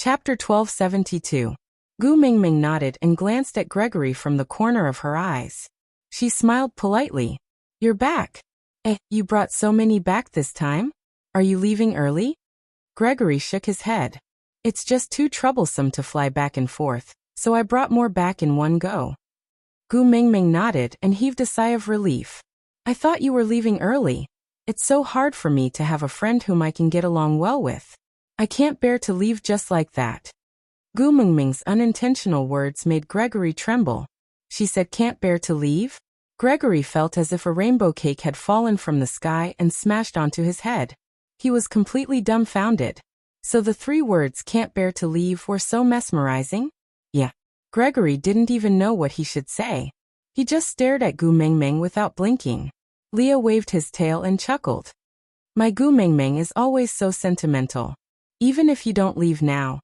Chapter 1272. Gu Mingming nodded and glanced at Gregory from the corner of her eyes. She smiled politely. You're back. You brought so many back this time? Are you leaving early? Gregory shook his head. It's just too troublesome to fly back and forth, so I brought more back in one go. Gu Mingming nodded and heaved a sigh of relief. I thought you were leaving early. It's so hard for me to have a friend whom I can get along well with. I can't bear to leave just like that. Gu Mingming's unintentional words made Gregory tremble. She said can't bear to leave? Gregory felt as if a rainbow cake had fallen from the sky and smashed onto his head. He was completely dumbfounded. So the 3 words can't bear to leave were so mesmerizing? Yeah. Gregory didn't even know what he should say. He just stared at Gu Mingming without blinking. Leah waved his tail and chuckled. My Gu Mingming is always so sentimental. Even if you don't leave now,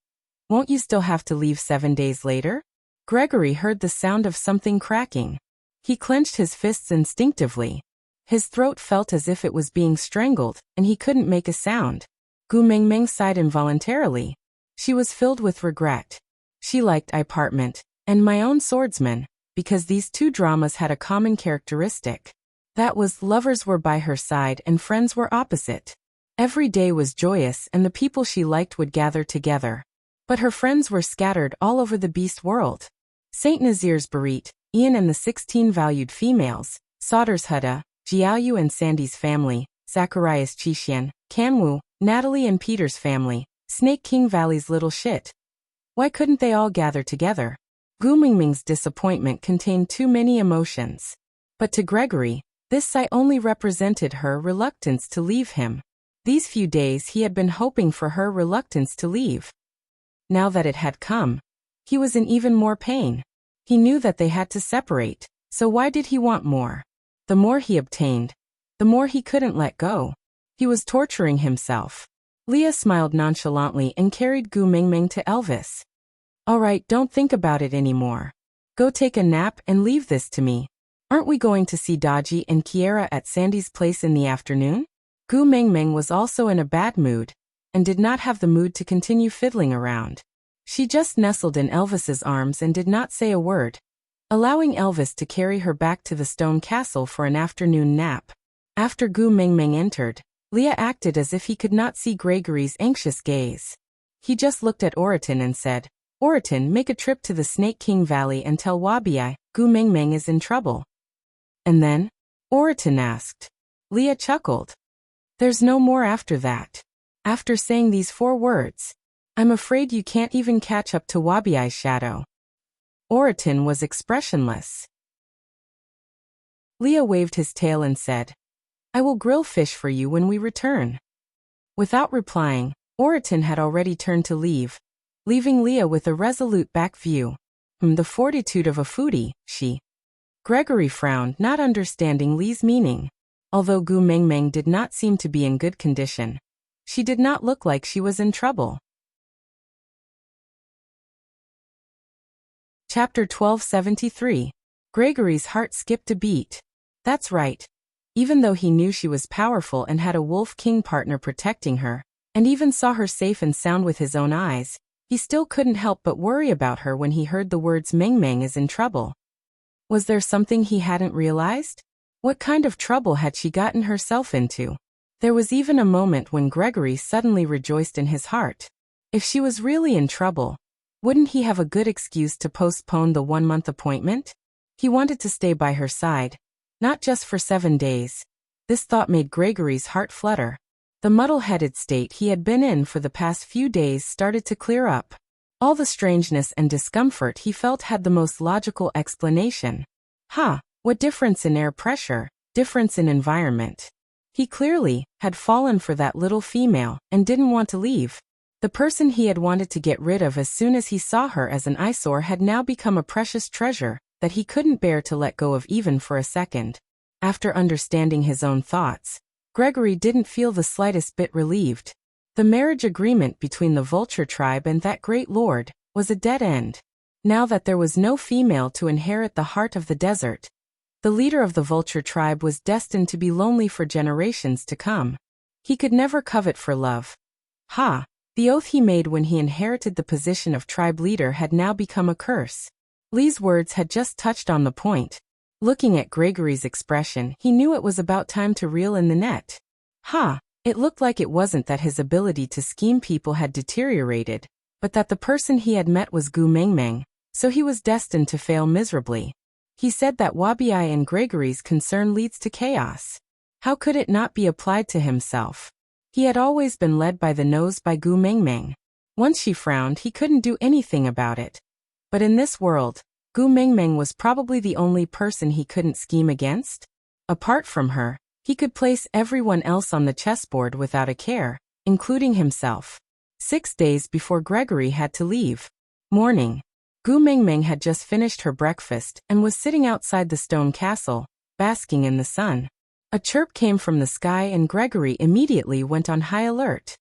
won't you still have to leave 7 days later? Gregory heard the sound of something cracking. He clenched his fists instinctively. His throat felt as if it was being strangled, and he couldn't make a sound. Gu Mingming sighed involuntarily. She was filled with regret. She liked Apartment and My Own Swordsman, because these 2 dramas had a common characteristic. That was, lovers were by her side and friends were opposite. Every day was joyous and the people she liked would gather together. But her friends were scattered all over the beast world. Saint Nazir's Barit, Ian and the 16 valued females, Sauter's Hutta, Jiaoyu and Sandy's family, Zacharias Chixian, Kanwu, Natalie and Peter's family, Snake King Valley's little shit. Why couldn't they all gather together? Gu Mingming's disappointment contained too many emotions. But to Gregory, this sigh only represented her reluctance to leave him. These few days he had been hoping for her reluctance to leave. Now that it had come, he was in even more pain. He knew that they had to separate, so why did he want more? The more he obtained, the more he couldn't let go. He was torturing himself. Leah smiled nonchalantly and carried Gu Mingming to Elvis. All right, don't think about it anymore. Go take a nap and leave this to me. Aren't we going to see Daji and Kiera at Sandy's place in the afternoon? Gu Mingming was also in a bad mood, and did not have the mood to continue fiddling around. She just nestled in Elvis's arms and did not say a word, allowing Elvis to carry her back to the stone castle for an afternoon nap. After Gu Mingming entered, Leah acted as if he could not see Gregory's anxious gaze. He just looked at Oriton and said, Oriton, make a trip to the Snake King Valley and tell Wabi Gu Mingming is in trouble. And then? Oriton asked. Leah chuckled. There's no more after that. After saying these 4 words, I'm afraid you can't even catch up to Wabi's shadow. Oriton was expressionless. Leah waved his tail and said, I will grill fish for you when we return. Without replying, Oriton had already turned to leave, leaving Leah with a resolute back view. The fortitude of a foodie, she. Gregory frowned, not understanding Lee's meaning. Although Gu Mingming did not seem to be in good condition, she did not look like she was in trouble. Chapter 1273. Gregory's heart skipped a beat. That's right. Even though he knew she was powerful and had a Wolf King partner protecting her, and even saw her safe and sound with his own eyes, he still couldn't help but worry about her when he heard the words Mingming is in trouble. Was there something he hadn't realized? What kind of trouble had she gotten herself into? There was even a moment when Gregory suddenly rejoiced in his heart. If she was really in trouble, wouldn't he have a good excuse to postpone the 1-month appointment? He wanted to stay by her side, not just for 7 days. This thought made Gregory's heart flutter. The muddle-headed state he had been in for the past few days started to clear up. All the strangeness and discomfort he felt had the most logical explanation. What difference in air pressure, difference in environment. He clearly had fallen for that little female and didn't want to leave. The person he had wanted to get rid of as soon as he saw her as an eyesore had now become a precious treasure that he couldn't bear to let go of even for a second. After understanding his own thoughts, Gregory didn't feel the slightest bit relieved. The marriage agreement between the Vulture tribe and that great lord was a dead end. Now that there was no female to inherit the heart of the desert, the leader of the Vulture tribe was destined to be lonely for generations to come. He could never covet for love. The oath he made when he inherited the position of tribe leader had now become a curse. Lee's words had just touched on the point. Looking at Gregory's expression, he knew it was about time to reel in the net. It looked like it wasn't that his ability to scheme people had deteriorated, but that the person he had met was Gu Mengmeng, so he was destined to fail miserably. He said that Wabi and Gregory's concern leads to chaos. How could it not be applied to himself? He had always been led by the nose by Gu Mengmeng. Once she frowned, he couldn't do anything about it. But in this world, Gu Mengmeng was probably the only person he couldn't scheme against. Apart from her, he could place everyone else on the chessboard without a care, including himself. 6 days before Gregory had to leave. Morning. Gu Mengmeng had just finished her breakfast and was sitting outside the stone castle, basking in the sun. A chirp came from the sky and Gregory immediately went on high alert.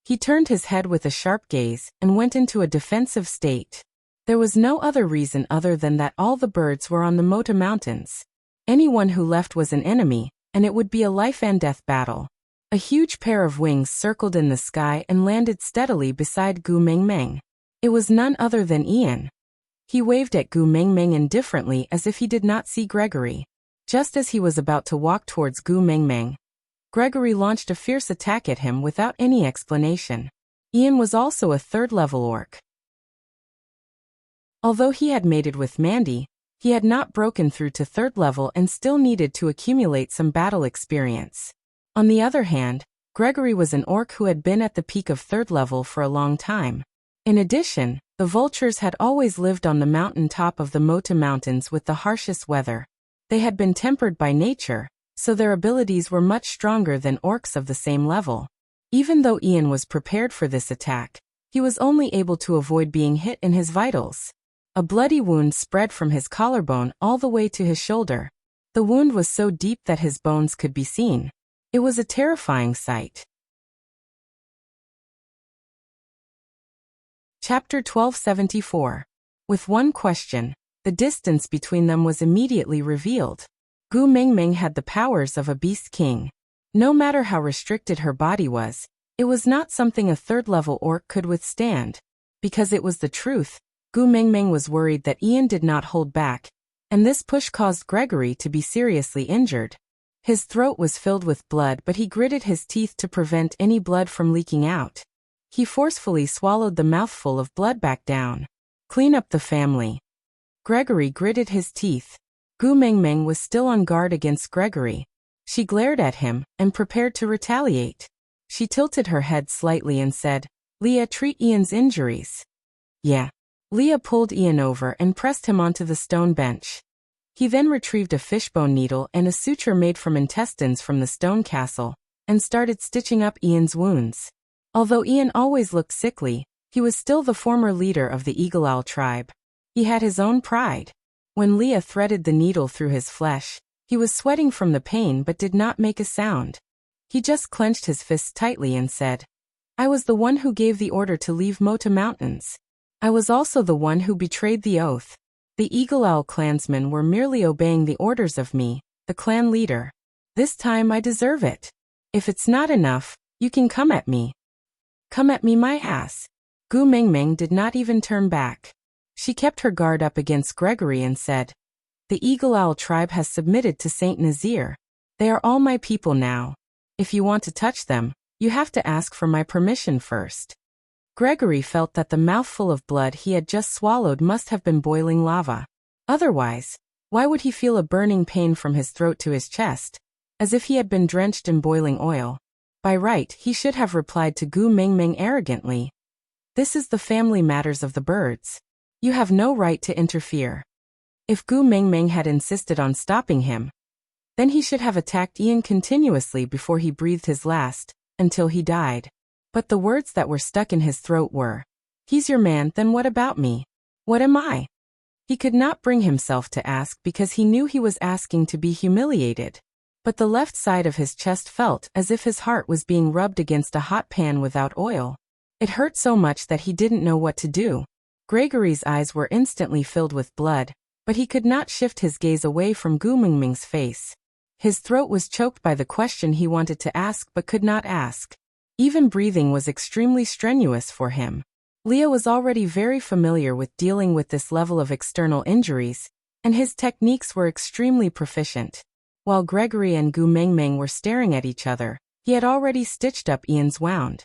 He turned his head with a sharp gaze and went into a defensive state. There was no other reason other than that all the birds were on the Mota Mountains. Anyone who left was an enemy, and it would be a life-and-death battle. A huge pair of wings circled in the sky and landed steadily beside Gu Mengmeng. It was none other than Ian. He waved at Gu Mengmeng indifferently as if he did not see Gregory. Just as he was about to walk towards Gu Mengmeng, Gregory launched a fierce attack at him without any explanation. Ian was also a third-level orc. Although he had mated with Mandy, he had not broken through to third level and still needed to accumulate some battle experience. On the other hand, Gregory was an orc who had been at the peak of third level for a long time. In addition, the vultures had always lived on the mountain top of the Mota Mountains with the harshest weather. They had been tempered by nature, so their abilities were much stronger than orcs of the same level. Even though Ian was prepared for this attack, he was only able to avoid being hit in his vitals. A bloody wound spread from his collarbone all the way to his shoulder. The wound was so deep that his bones could be seen. It was a terrifying sight. Chapter 1274. With one question, the distance between them was immediately revealed. Gu Mengmeng had the powers of a beast king. No matter how restricted her body was, it was not something a third-level orc could withstand. Because it was the truth, Gu Mengmeng was worried that Ian did not hold back, and this push caused Gregory to be seriously injured. His throat was filled with blood, but he gritted his teeth to prevent any blood from leaking out. He forcefully swallowed the mouthful of blood back down. Clean up the family. Gregory gritted his teeth. Gu Mengmeng was still on guard against Gregory. She glared at him and prepared to retaliate. She tilted her head slightly and said, "Leah, treat Ian's injuries." "Yeah." Leah pulled Ian over and pressed him onto the stone bench. He then retrieved a fishbone needle and a suture made from intestines from the stone castle, and started stitching up Ian's wounds. Although Ian always looked sickly, he was still the former leader of the Eagle Owl tribe. He had his own pride. When Leah threaded the needle through his flesh, he was sweating from the pain but did not make a sound. He just clenched his fists tightly and said, "I was the one who gave the order to leave Mota Mountains. I was also the one who betrayed the oath. The Eagle Owl clansmen were merely obeying the orders of me, the clan leader. This time I deserve it. If it's not enough, you can come at me. Come at me my ass." Gu Mengmeng did not even turn back. She kept her guard up against Gregory and said, "The Eagle Owl tribe has submitted to Saint Nazir. They are all my people now. If you want to touch them, you have to ask for my permission first." Gregory felt that the mouthful of blood he had just swallowed must have been boiling lava. Otherwise, why would he feel a burning pain from his throat to his chest, as if he had been drenched in boiling oil? By right, he should have replied to Gu Mengmeng arrogantly, "This is the family matters of the birds. You have no right to interfere." If Gu Mengmeng had insisted on stopping him, then he should have attacked Ian continuously before he breathed his last, until he died. But the words that were stuck in his throat were, "He's your man, then what about me? What am I?" He could not bring himself to ask because he knew he was asking to be humiliated. But the left side of his chest felt as if his heart was being rubbed against a hot pan without oil. It hurt so much that he didn't know what to do. Gregory's eyes were instantly filled with blood, but he could not shift his gaze away from Gu Mengmeng's face. His throat was choked by the question he wanted to ask but could not ask. Even breathing was extremely strenuous for him. Leah was already very familiar with dealing with this level of external injuries, and his techniques were extremely proficient. While Gregory and Gu Mengmeng were staring at each other, he had already stitched up Ian's wound.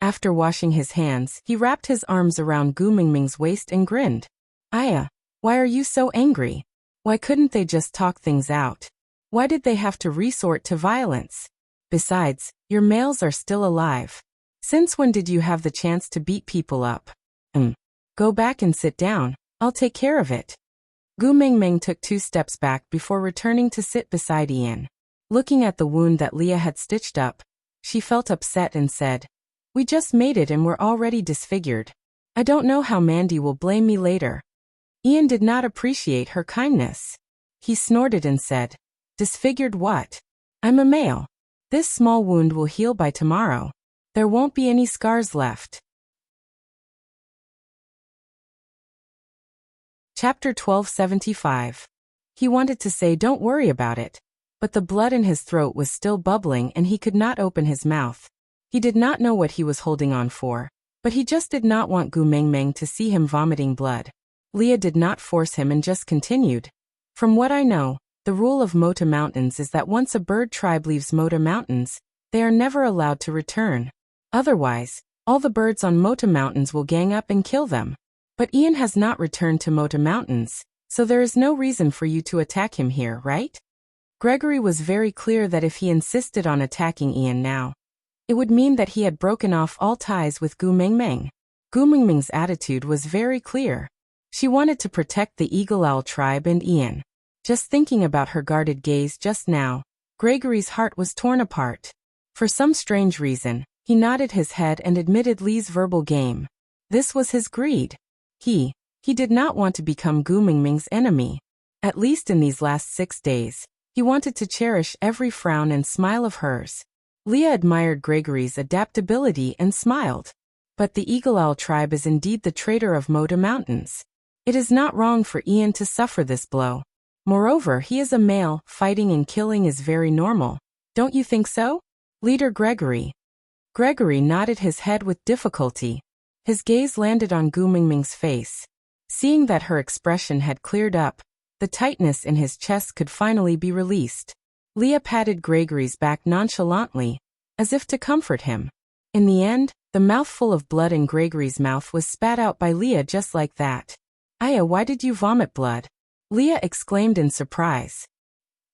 After washing his hands, he wrapped his arms around Gu Mengmeng's waist and grinned. "Aya, why are you so angry? Why couldn't they just talk things out? Why did they have to resort to violence? Besides, your males are still alive. Since when did you have the chance to beat people up? Go back and sit down, I'll take care of it." Gu Mengmeng took 2 steps back before returning to sit beside Ian. Looking at the wound that Leah had stitched up, she felt upset and said, "We just made it and we're already disfigured. I don't know how Mandy will blame me later." Ian did not appreciate her kindness. He snorted and said, "Disfigured what? I'm a male. This small wound will heal by tomorrow. There won't be any scars left." Chapter 1275. He wanted to say don't worry about it, but the blood in his throat was still bubbling and he could not open his mouth. He did not know what he was holding on for, but he just did not want Gu Mengmeng to see him vomiting blood. Leah did not force him and just continued. "From what I know, the rule of Mota Mountains is that once a bird tribe leaves Mota Mountains, they are never allowed to return. Otherwise, all the birds on Mota Mountains will gang up and kill them. But Ian has not returned to Mota Mountains, so there is no reason for you to attack him here, right?" Gregory was very clear that if he insisted on attacking Ian now, it would mean that he had broken off all ties with Gu Mengmeng. Gu Mengmeng's attitude was very clear. She wanted to protect the Eagle Owl tribe and Ian. Just thinking about her guarded gaze just now, Gregory's heart was torn apart. For some strange reason, he nodded his head and admitted Lee's verbal game. This was his greed. He did not want to become Gu Mengmeng's enemy. At least in these last 6 days, he wanted to cherish every frown and smile of hers. Leah admired Gregory's adaptability and smiled. But the Eagle Owl tribe is indeed the traitor of Mota Mountains. It is not wrong for Ian to suffer this blow. Moreover, he is a male, fighting and killing is very normal. Don't you think so, Leader Gregory? Gregory nodded his head with difficulty. His gaze landed on Gu Mengmeng's face. Seeing that her expression had cleared up, the tightness in his chest could finally be released. Leah patted Gregory's back nonchalantly, as if to comfort him. In the end, the mouthful of blood in Gregory's mouth was spat out by Leah just like that. "Aya, why did you vomit blood?" Leah exclaimed in surprise.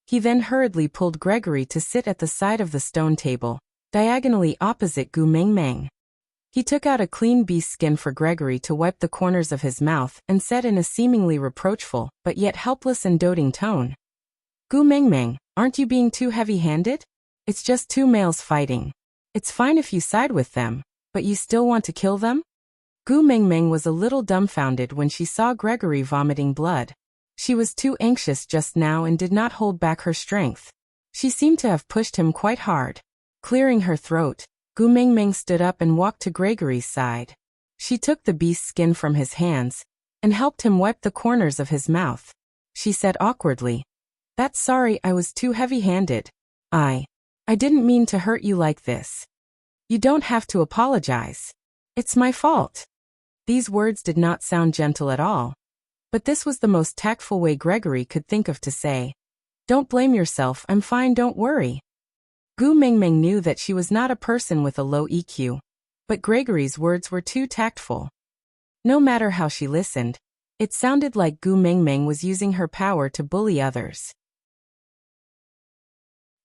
He then hurriedly pulled Gregory to sit at the side of the stone table, diagonally opposite Gu Mengmeng. He took out a clean beast skin for Gregory to wipe the corners of his mouth and said in a seemingly reproachful but yet helpless and doting tone, "Gu Mengmeng, aren't you being too heavy-handed? It's just 2 males fighting. It's fine if you side with them, but you still want to kill them?" Gu Mengmeng was a little dumbfounded when she saw Gregory vomiting blood. She was too anxious just now and did not hold back her strength. She seemed to have pushed him quite hard. Clearing her throat, Gu Mengmeng stood up and walked to Gregory's side. She took the beast's skin from his hands and helped him wipe the corners of his mouth. She said awkwardly, "That's sorry, I was too heavy-handed. I didn't mean to hurt you like this. You don't have to apologize. It's my fault." These words did not sound gentle at all, but this was the most tactful way Gregory could think of to say, "Don't blame yourself, I'm fine, don't worry." Gu Mengmeng knew that she was not a person with a low EQ, but Gregory's words were too tactful. No matter how she listened, it sounded like Gu Mengmeng was using her power to bully others.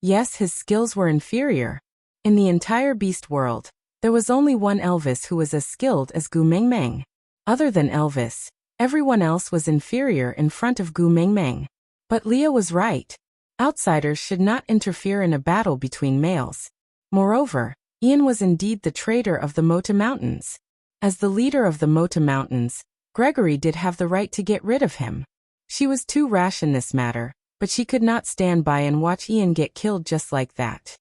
Yes, his skills were inferior. In the entire beast world, there was only one Elvis who was as skilled as Gu Mengmeng. Other than Elvis, everyone else was inferior in front of Gu Mengmeng. But Leah was right. Outsiders should not interfere in a battle between males. Moreover, Ian was indeed the traitor of the Mota Mountains. As the leader of the Mota Mountains, Gregory did have the right to get rid of him. She was too rash in this matter, but she could not stand by and watch Ian get killed just like that.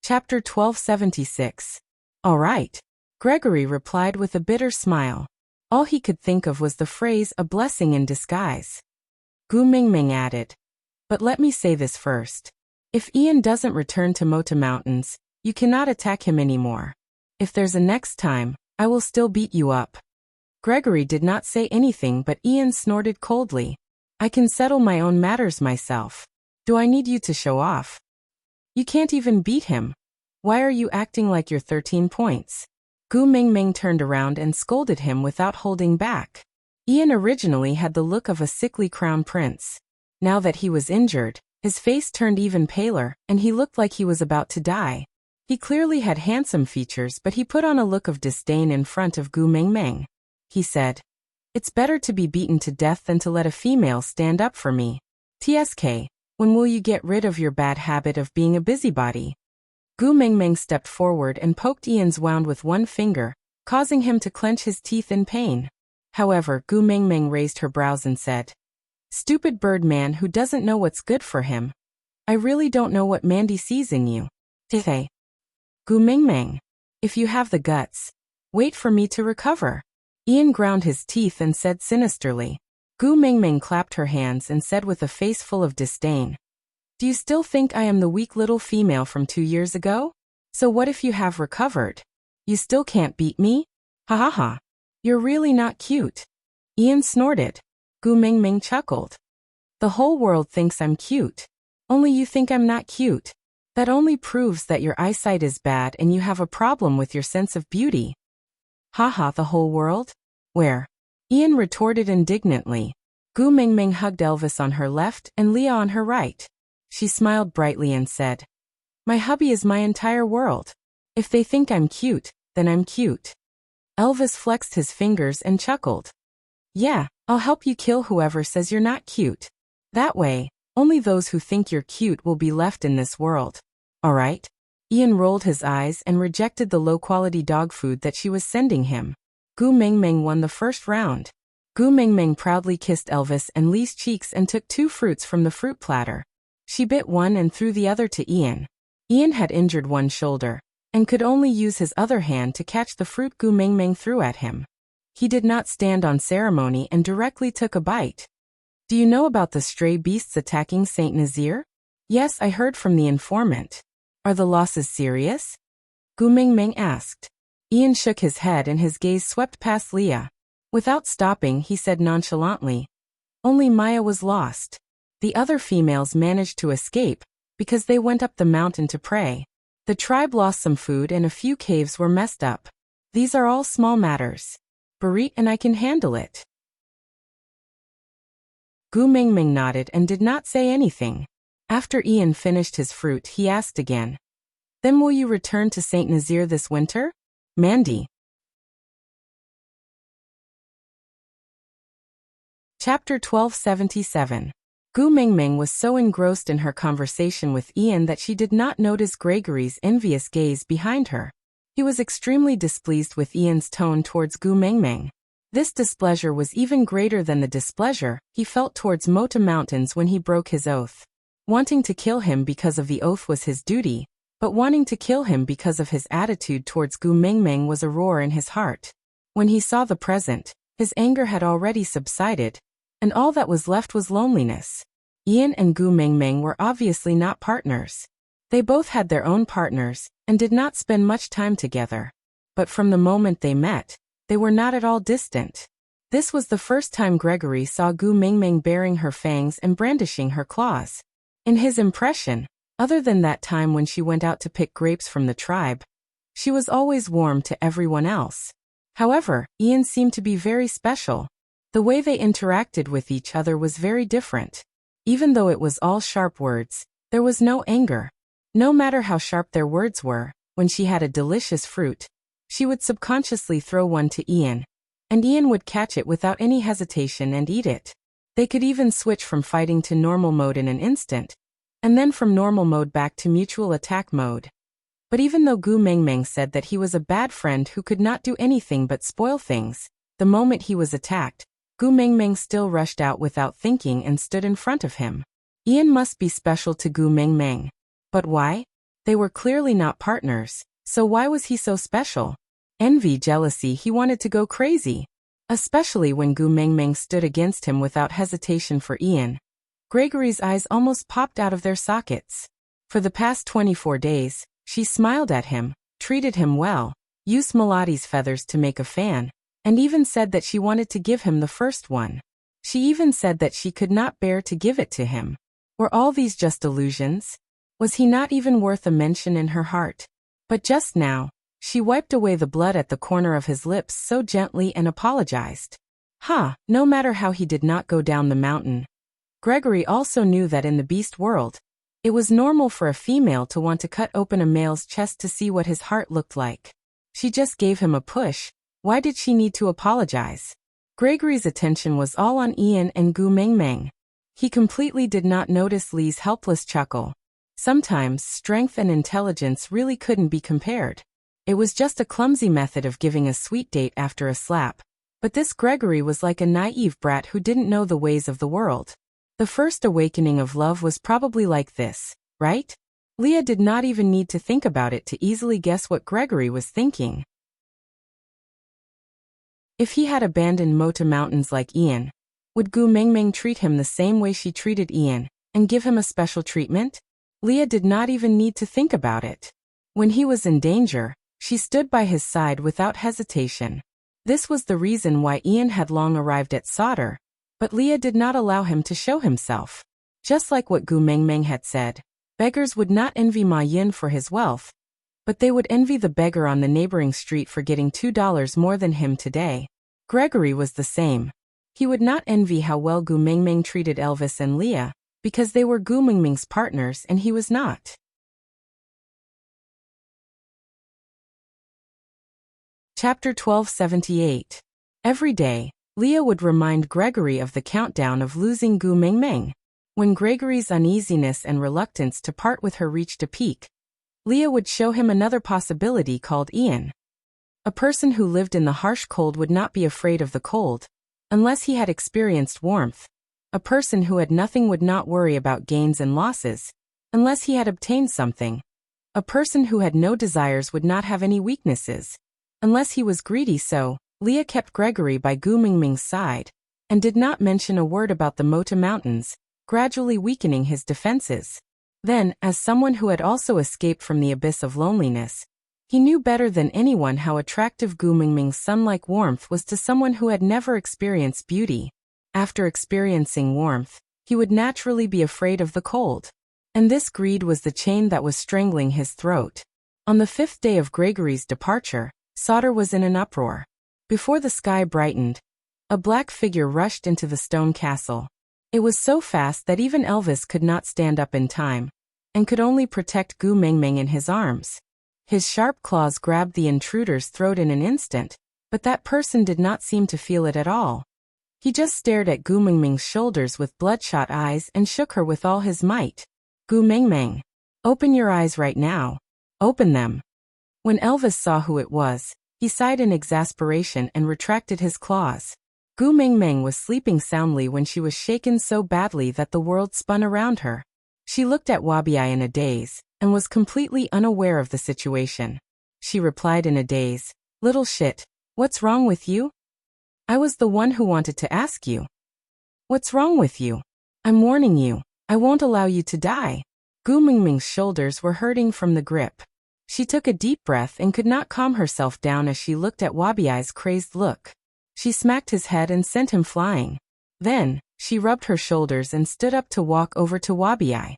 Chapter 1276. All right, Gregory replied with a bitter smile. All he could think of was the phrase, "a blessing in disguise." Gu Mengmeng added, But let me say this first. If Ian doesn't return to Mota Mountains, you cannot attack him anymore. If there's a next time, I will still beat you up. Gregory did not say anything, but Ian snorted coldly. I can settle my own matters myself. Do I need you to show off? You can't even beat him. Why are you acting like you're 13 points? Gu Mingming turned around and scolded him without holding back. Ian originally had the look of a sickly crown prince. Now that he was injured, his face turned even paler, and he looked like he was about to die. He clearly had handsome features, but he put on a look of disdain in front of Gu Mingming. He said, "It's better to be beaten to death than to let a female stand up for me. TSK, when will you get rid of your bad habit of being a busybody?" Gu Mingming stepped forward and poked Ian's wound with one finger, causing him to clench his teeth in pain. However, Gu Mingming raised her brows and said, "Stupid bird man who doesn't know what's good for him. I really don't know what Mandy sees in you." Hey. Gu Mingming, if you have the guts, wait for me to recover. Ian ground his teeth and said sinisterly. Gu Mingming clapped her hands and said with a face full of disdain, "Do you still think I am the weak little female from 2 years ago? So what if you have recovered? You still can't beat me? Ha ha ha. You're really not cute." Ian snorted. Gu Mingming chuckled. "The whole world thinks I'm cute. Only you think I'm not cute. That only proves that your eyesight is bad and you have a problem with your sense of beauty." "Haha, the whole world? Where?" Ian retorted indignantly. Gu Mingming hugged Elvis on her left and Leah on her right. She smiled brightly and said, "My hubby is my entire world. If they think I'm cute, then I'm cute." Elvis flexed his fingers and chuckled. "Yeah, I'll help you kill whoever says you're not cute. That way, only those who think you're cute will be left in this world. Alright?" Ian rolled his eyes and rejected the low-quality dog food that she was sending him. Gu Mingming won the first round. Gu Mingming proudly kissed Elvis and Lee's cheeks and took 2 fruits from the fruit platter. She bit one and threw the other to Ian. Ian had injured one shoulder, and could only use his other hand to catch the fruit Gu Mingming threw at him. He did not stand on ceremony and directly took a bite. "Do you know about the stray beasts attacking Saint Nazir?" "Yes, I heard from the informant." "Are the losses serious?" Gu Mingming asked. Ian shook his head and his gaze swept past Leah. Without stopping, he said nonchalantly, "Only Maya was lost. The other females managed to escape, because they went up the mountain to pray. The tribe lost some food and a few caves were messed up. These are all small matters. Barit and I can handle it." Gu Mingming nodded and did not say anything. After Ian finished his fruit, he asked again, "Then will you return to Saint Nazir this winter, Mandy?" Chapter 1277. Gu Mingming was so engrossed in her conversation with Ian that she did not notice Gregory's envious gaze behind her. He was extremely displeased with Ian's tone towards Gu Mingming. This displeasure was even greater than the displeasure he felt towards Mota Mountains when he broke his oath. Wanting to kill him because of the oath was his duty, but wanting to kill him because of his attitude towards Gu Mingming was a roar in his heart. When he saw the present, his anger had already subsided, and all that was left was loneliness. Ian and Gu Mingming were obviously not partners. They both had their own partners, and did not spend much time together. But from the moment they met, they were not at all distant. This was the first time Gregory saw Gu Mingming baring her fangs and brandishing her claws. In his impression, other than that time when she went out to pick grapes from the tribe, she was always warm to everyone else. However, Ian seemed to be very special. The way they interacted with each other was very different. Even though it was all sharp words, there was no anger. No matter how sharp their words were, when she had a delicious fruit, she would subconsciously throw one to Ian, and Ian would catch it without any hesitation and eat it. They could even switch from fighting to normal mode in an instant, and then from normal mode back to mutual attack mode. But even though Gu Mingming said that he was a bad friend who could not do anything but spoil things, the moment he was attacked, Gu Mingming still rushed out without thinking and stood in front of him. Ian must be special to Gu Mingming. But why? They were clearly not partners, so why was he so special? Envy, jealousy, he wanted to go crazy. Especially when Gu Mingming stood against him without hesitation for Ian. Gregory's eyes almost popped out of their sockets. For the past 24 days, she smiled at him, treated him well, used Melodi's feathers to make a fan, and even said that she wanted to give him the first one. She even said that she could not bear to give it to him. Were all these just illusions? Was he not even worth a mention in her heart? But just now, she wiped away the blood at the corner of his lips so gently and apologized. No matter how he did not go down the mountain. Gregory also knew that in the beast world, it was normal for a female to want to cut open a male's chest to see what his heart looked like. She just gave him a push. Why did she need to apologize? Gregory's attention was all on Ian and Gu Mengmeng. He completely did not notice Lee's helpless chuckle. Sometimes strength and intelligence really couldn't be compared. It was just a clumsy method of giving a sweet date after a slap. But this Gregory was like a naive brat who didn't know the ways of the world. The first awakening of love was probably like this, right? Leah did not even need to think about it to easily guess what Gregory was thinking. If he had abandoned Mota Mountains like Ian, would Gu Mengmeng treat him the same way she treated Ian, and give him a special treatment? Leah did not even need to think about it. When he was in danger, she stood by his side without hesitation. This was the reason why Ian had long arrived at Sauter, but Leah did not allow him to show himself. Just like what Gu Mengmeng had said, beggars would not envy Ma Yin for his wealth, but they would envy the beggar on the neighboring street for getting $2 more than him today. Gregory was the same. He would not envy how well Gu Mengmeng treated Elvis and Leah, because they were Gu Mengmeng's partners and he was not. Chapter 1278. Every day, Leah would remind Gregory of the countdown of losing Gu Mengmeng. When Gregory's uneasiness and reluctance to part with her reached a peak, Leah would show him another possibility called Ian. A person who lived in the harsh cold would not be afraid of the cold, unless he had experienced warmth. A person who had nothing would not worry about gains and losses, unless he had obtained something. A person who had no desires would not have any weaknesses, unless he was greedy. So, Leah kept Gregory by Gu Mengmeng's side, and did not mention a word about the Mota Mountains, gradually weakening his defenses. Then, as someone who had also escaped from the abyss of loneliness, he knew better than anyone how attractive Gu Mengmeng's sun-like warmth was to someone who had never experienced beauty. After experiencing warmth, he would naturally be afraid of the cold. And this greed was the chain that was strangling his throat. On the 5th day of Gregory's departure, Sauter was in an uproar. Before the sky brightened, a black figure rushed into the stone castle. It was so fast that even Elvis could not stand up in time, and could only protect Gu Mengmeng in his arms. His sharp claws grabbed the intruder's throat in an instant, but that person did not seem to feel it at all. He just stared at Gu Mengmeng's shoulders with bloodshot eyes and shook her with all his might. Gu Mengmeng, open your eyes right now. Open them. When Elvis saw who it was, he sighed in exasperation and retracted his claws. Gu Mengmeng was sleeping soundly when she was shaken so badly that the world spun around her. She looked at Wabiai in a daze, and was completely unaware of the situation. She replied in a daze, "Little shit, what's wrong with you? I was the one who wanted to ask you. What's wrong with you? I'm warning you, I won't allow you to die." Gu Mengmeng's shoulders were hurting from the grip. She took a deep breath and could not calm herself down as she looked at Wabiai's crazed look. She smacked his head and sent him flying. Then, she rubbed her shoulders and stood up to walk over to Wabiai.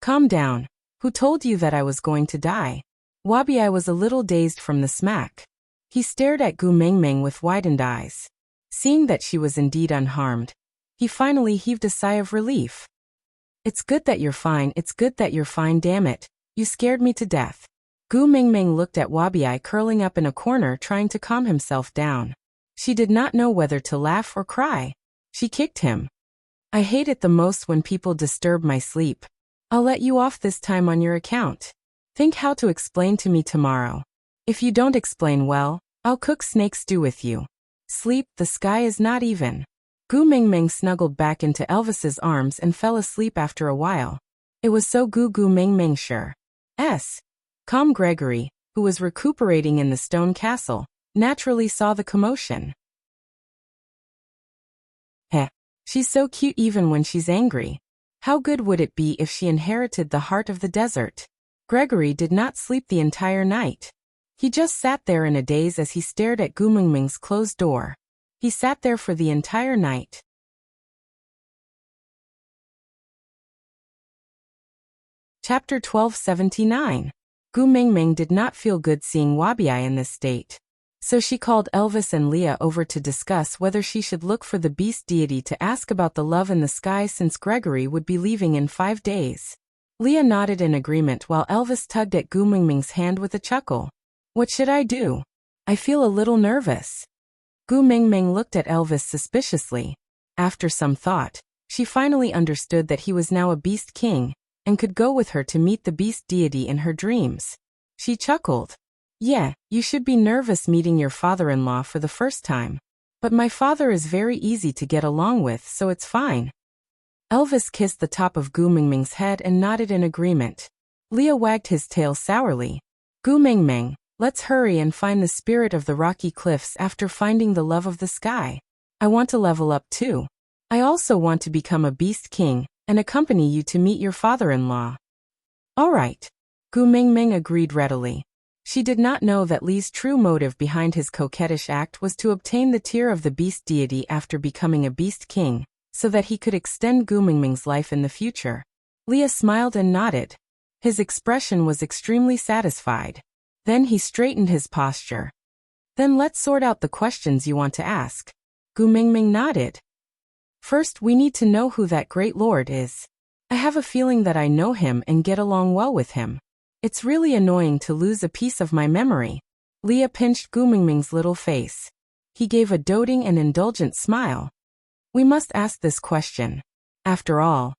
"Calm down. Who told you that I was going to die?" Wabiai was a little dazed from the smack. He stared at Gu Mengmeng with widened eyes. Seeing that she was indeed unharmed, he finally heaved a sigh of relief. "It's good that you're fine, it's good that you're fine, damn it. You scared me to death." Gu Mengmeng looked at Wabiai curling up in a corner trying to calm himself down. She did not know whether to laugh or cry. She kicked him. "I hate it the most when people disturb my sleep. I'll let you off this time on your account. Think how to explain to me tomorrow. If you don't explain well, I'll cook snake stew with you. Sleep, the sky is not even." Gu Mengmeng snuggled back into Elvis's arms and fell asleep after a while. It was so Gu Mengmeng sure. Calm Gregory, who was recuperating in the stone castle, naturally saw the commotion. "Heh, she's so cute even when she's angry. How good would it be if she inherited the heart of the desert? Gregory did not sleep the entire night. He just sat there in a daze as he stared at Gu Mingming's closed door. He sat there for the entire night. Chapter 1279. Gu Mingming did not feel good seeing Wabiai in this state. So she called Elvis and Leah over to discuss whether she should look for the beast deity to ask about the love in the sky since Gregory would be leaving in 5 days. Leah nodded in agreement while Elvis tugged at Gu Mingming's hand with a chuckle. What should I do? I feel a little nervous. Gu Mingming looked at Elvis suspiciously. After some thought, she finally understood that he was now a beast king, and could go with her to meet the beast deity in her dreams. She chuckled. Yeah, you should be nervous meeting your father-in-law for the first time. But my father is very easy to get along with, so it's fine. Elvis kissed the top of Gu Mingming's head and nodded in agreement. Leah wagged his tail sourly. Gu Mingming, let's hurry and find the spirit of the rocky cliffs after finding the love of the sky. I want to level up too. I also want to become a beast king, and accompany you to meet your father-in-law. All right. Gu Mingming agreed readily. She did not know that Li's true motive behind his coquettish act was to obtain the tear of the beast deity after becoming a beast king, so that he could extend Gu Mingming's life in the future. Leah smiled and nodded. His expression was extremely satisfied. Then he straightened his posture. Then let's sort out the questions you want to ask. Gu Mingming nodded. First, we need to know who that great lord is. I have a feeling that I know him and get along well with him. It's really annoying to lose a piece of my memory. Leah pinched Gu Mingming's little face. He gave a doting and indulgent smile. We must ask this question. After all,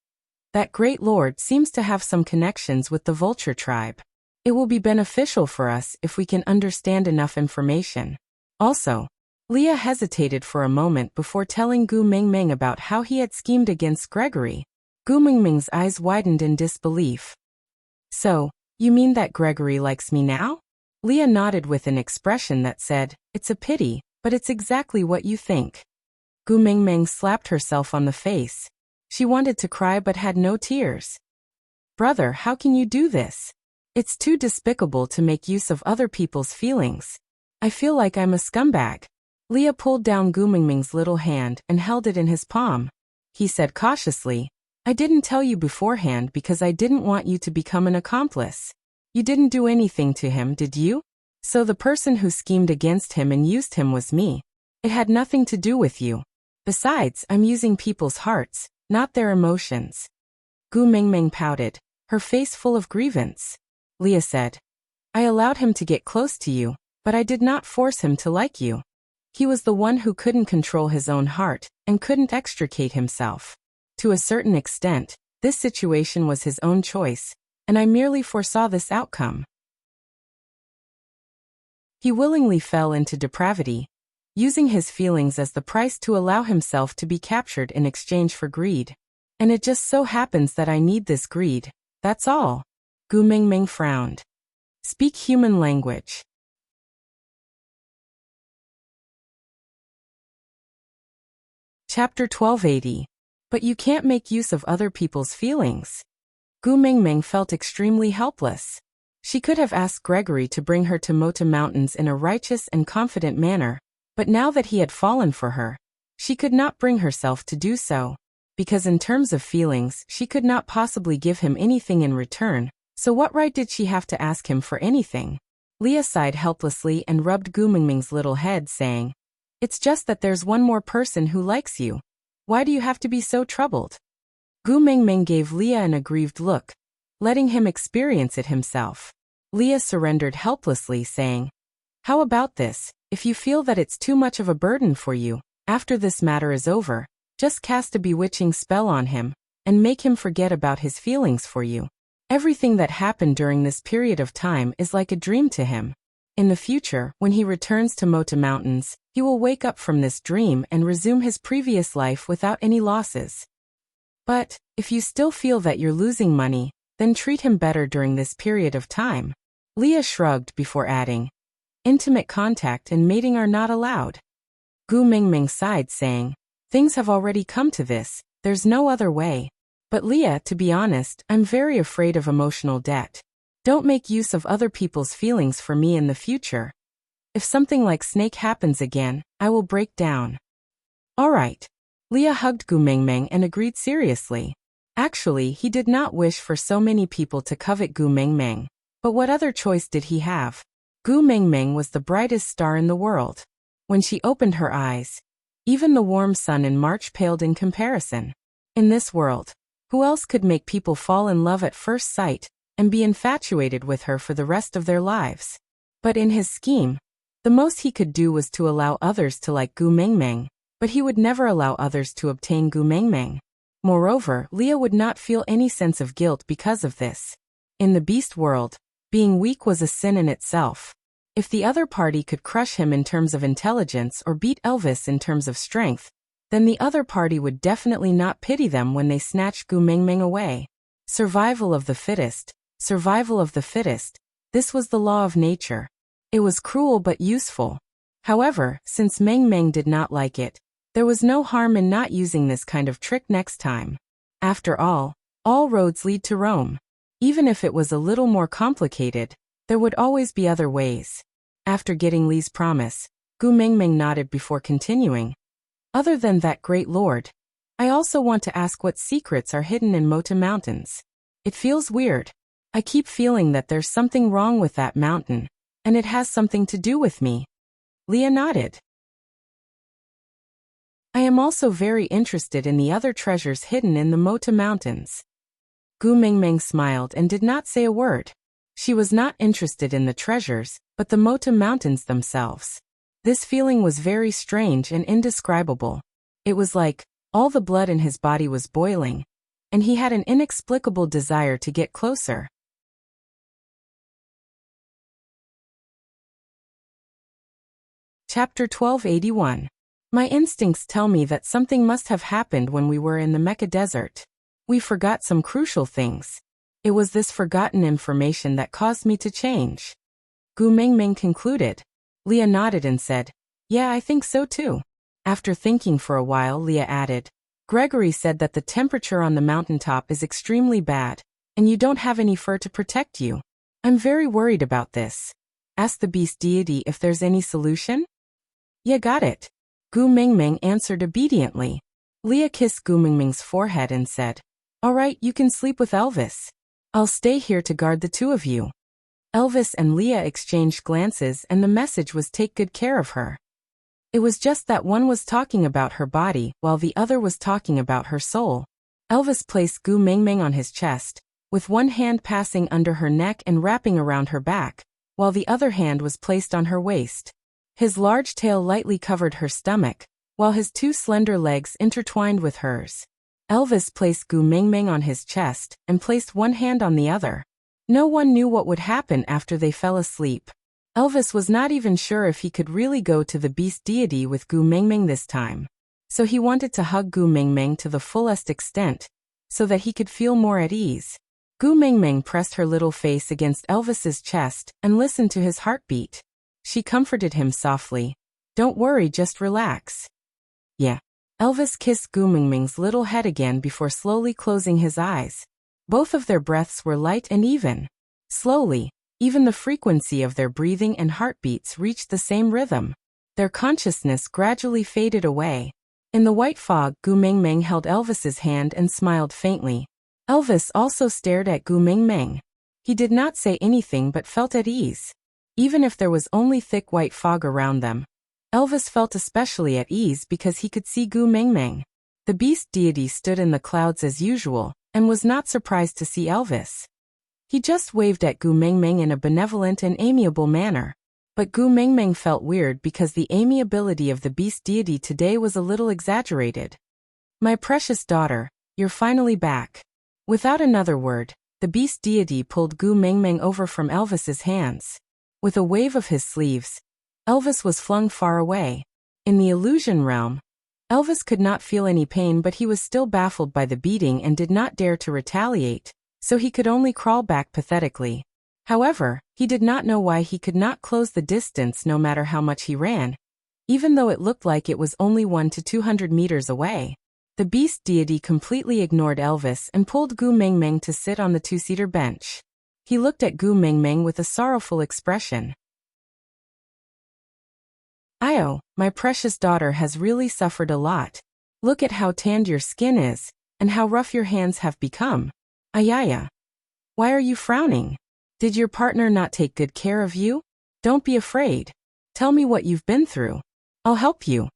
that great lord seems to have some connections with the vulture tribe. It will be beneficial for us if we can understand enough information. Also, Leah hesitated for a moment before telling Gu Mingming about how he had schemed against Gregory. Gu Mingming's eyes widened in disbelief. So, you mean that Gregory likes me now? Leah nodded with an expression that said, it's a pity, but it's exactly what you think. Gu Mingming slapped herself on the face. She wanted to cry but had no tears. Brother, how can you do this? It's too despicable to make use of other people's feelings. I feel like I'm a scumbag. Leah pulled down Gu Mingming's little hand and held it in his palm. He said cautiously, I didn't tell you beforehand because I didn't want you to become an accomplice. You didn't do anything to him, did you? So the person who schemed against him and used him was me. It had nothing to do with you. Besides, I'm using people's hearts, not their emotions. Gu Mingming pouted, her face full of grievance. Leah said, I allowed him to get close to you, but I did not force him to like you. He was the one who couldn't control his own heart, and couldn't extricate himself. To a certain extent, this situation was his own choice, and I merely foresaw this outcome. He willingly fell into depravity, using his feelings as the price to allow himself to be captured in exchange for greed. And it just so happens that I need this greed, that's all. Gu Mingming frowned. Speak human language. Chapter 1280. But you can't make use of other people's feelings. Gu Mingming felt extremely helpless. She could have asked Gregory to bring her to Mota Mountains in a righteous and confident manner, but now that he had fallen for her, she could not bring herself to do so, because in terms of feelings she could not possibly give him anything in return, so what right did she have to ask him for anything? Leah sighed helplessly and rubbed Gu Mingming's little head, saying, It's just that there's one more person who likes you. Why do you have to be so troubled? Gu Mingming gave Leah an aggrieved look, letting him experience it himself. Leah surrendered helplessly, saying, How about this? If you feel that it's too much of a burden for you, after this matter is over, just cast a bewitching spell on him, and make him forget about his feelings for you. Everything that happened during this period of time is like a dream to him. In the future, when he returns to Mota Mountains, he will wake up from this dream and resume his previous life without any losses. But, if you still feel that you're losing money, then treat him better during this period of time. Leah shrugged before adding, Intimate contact and mating are not allowed. Gu Mingming sighed, saying, Things have already come to this, there's no other way. But Leah, to be honest, I'm very afraid of emotional debt. Don't make use of other people's feelings for me in the future. If something like Snake happens again, I will break down. All right. Leah hugged Gu Mengmeng and agreed seriously. Actually, he did not wish for so many people to covet Gu Mengmeng. But what other choice did he have? Gu Mengmeng was the brightest star in the world. When she opened her eyes, even the warm sun in March paled in comparison. In this world, who else could make people fall in love at first sight and be infatuated with her for the rest of their lives? But in his scheme, the most he could do was to allow others to like Gu Mengmeng, but he would never allow others to obtain Gu Mengmeng. Moreover, Leah would not feel any sense of guilt because of this. In the beast world, being weak was a sin in itself. If the other party could crush him in terms of intelligence or beat Elvis in terms of strength, then the other party would definitely not pity them when they snatched Gu Mengmeng away. Survival of the fittest, survival of the fittest, this was the law of nature. It was cruel but useful. However, since Mengmeng did not like it, there was no harm in not using this kind of trick next time. After all roads lead to Rome. Even if it was a little more complicated, there would always be other ways. After getting Li's promise, Gu Mengmeng nodded before continuing. Other than that, great lord, I also want to ask what secrets are hidden in Mota Mountains. It feels weird. I keep feeling that there's something wrong with that mountain, and it has something to do with me. Leah nodded. I am also very interested in the other treasures hidden in the Mota Mountains. Gu Mengmeng smiled and did not say a word. She was not interested in the treasures, but the Mota Mountains themselves. This feeling was very strange and indescribable. It was like all the blood in his body was boiling, and he had an inexplicable desire to get closer. Chapter 1281. My instincts tell me that something must have happened when we were in the Mecca Desert. We forgot some crucial things. It was this forgotten information that caused me to change. Gu Mengmeng concluded. Leah nodded and said, Yeah, I think so too. After thinking for a while, Leah added, Gregory said that the temperature on the mountaintop is extremely bad, and you don't have any fur to protect you. I'm very worried about this. Ask the beast deity if there's any solution? Yeah, got it. Gu Mengmeng answered obediently. Leah kissed Gu Mengmeng's forehead and said, All right, you can sleep with Elvis. I'll stay here to guard the two of you. Elvis and Leah exchanged glances, and the message was take good care of her. It was just that one was talking about her body while the other was talking about her soul. Elvis placed Gu Mengmeng on his chest, with one hand passing under her neck and wrapping around her back, while the other hand was placed on her waist. His large tail lightly covered her stomach, while his two slender legs intertwined with hers. Elvis placed Gu Mengmeng on his chest and placed one hand on the other. No one knew what would happen after they fell asleep. Elvis was not even sure if he could really go to the beast deity with Gu Mengmeng this time. So he wanted to hug Gu Mengmeng to the fullest extent, so that he could feel more at ease. Gu Mengmeng pressed her little face against Elvis's chest and listened to his heartbeat. She comforted him softly. Don't worry, just relax. Yeah. Elvis kissed Gu Mengmeng's little head again before slowly closing his eyes. Both of their breaths were light and even. Slowly, even the frequency of their breathing and heartbeats reached the same rhythm. Their consciousness gradually faded away. In the white fog, Gu Mengmeng held Elvis's hand and smiled faintly. Elvis also stared at Gu Mengmeng. He did not say anything but felt at ease. Even if there was only thick white fog around them, Elvis felt especially at ease because he could see Gu Mengmeng. The beast deity stood in the clouds as usual, and was not surprised to see Elvis. He just waved at Gu Mengmeng in a benevolent and amiable manner. But Gu Mengmeng felt weird because the amiability of the beast deity today was a little exaggerated. My precious daughter, you're finally back. Without another word, the beast deity pulled Gu Mengmeng over from Elvis's hands. With a wave of his sleeves, Elvis was flung far away. In the illusion realm, Elvis could not feel any pain, but he was still baffled by the beating and did not dare to retaliate, so he could only crawl back pathetically. However, he did not know why he could not close the distance no matter how much he ran, even though it looked like it was only 1 to 200 meters away. The beast deity completely ignored Elvis and pulled Gu Mengmeng to sit on the two-seater bench. He looked at Gu Mengmeng with a sorrowful expression. "Io, my precious daughter has really suffered a lot. Look at how tanned your skin is, and how rough your hands have become. Ayaya. Why are you frowning? Did your partner not take good care of you? Don't be afraid. Tell me what you've been through. I'll help you."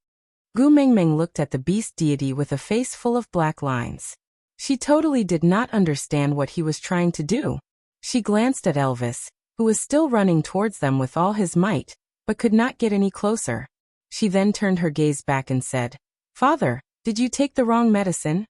Gu Mengmeng looked at the beast deity with a face full of black lines. She totally did not understand what he was trying to do. She glanced at Elvis, who was still running towards them with all his might, but could not get any closer. She then turned her gaze back and said, "Father, did you take the wrong medicine?"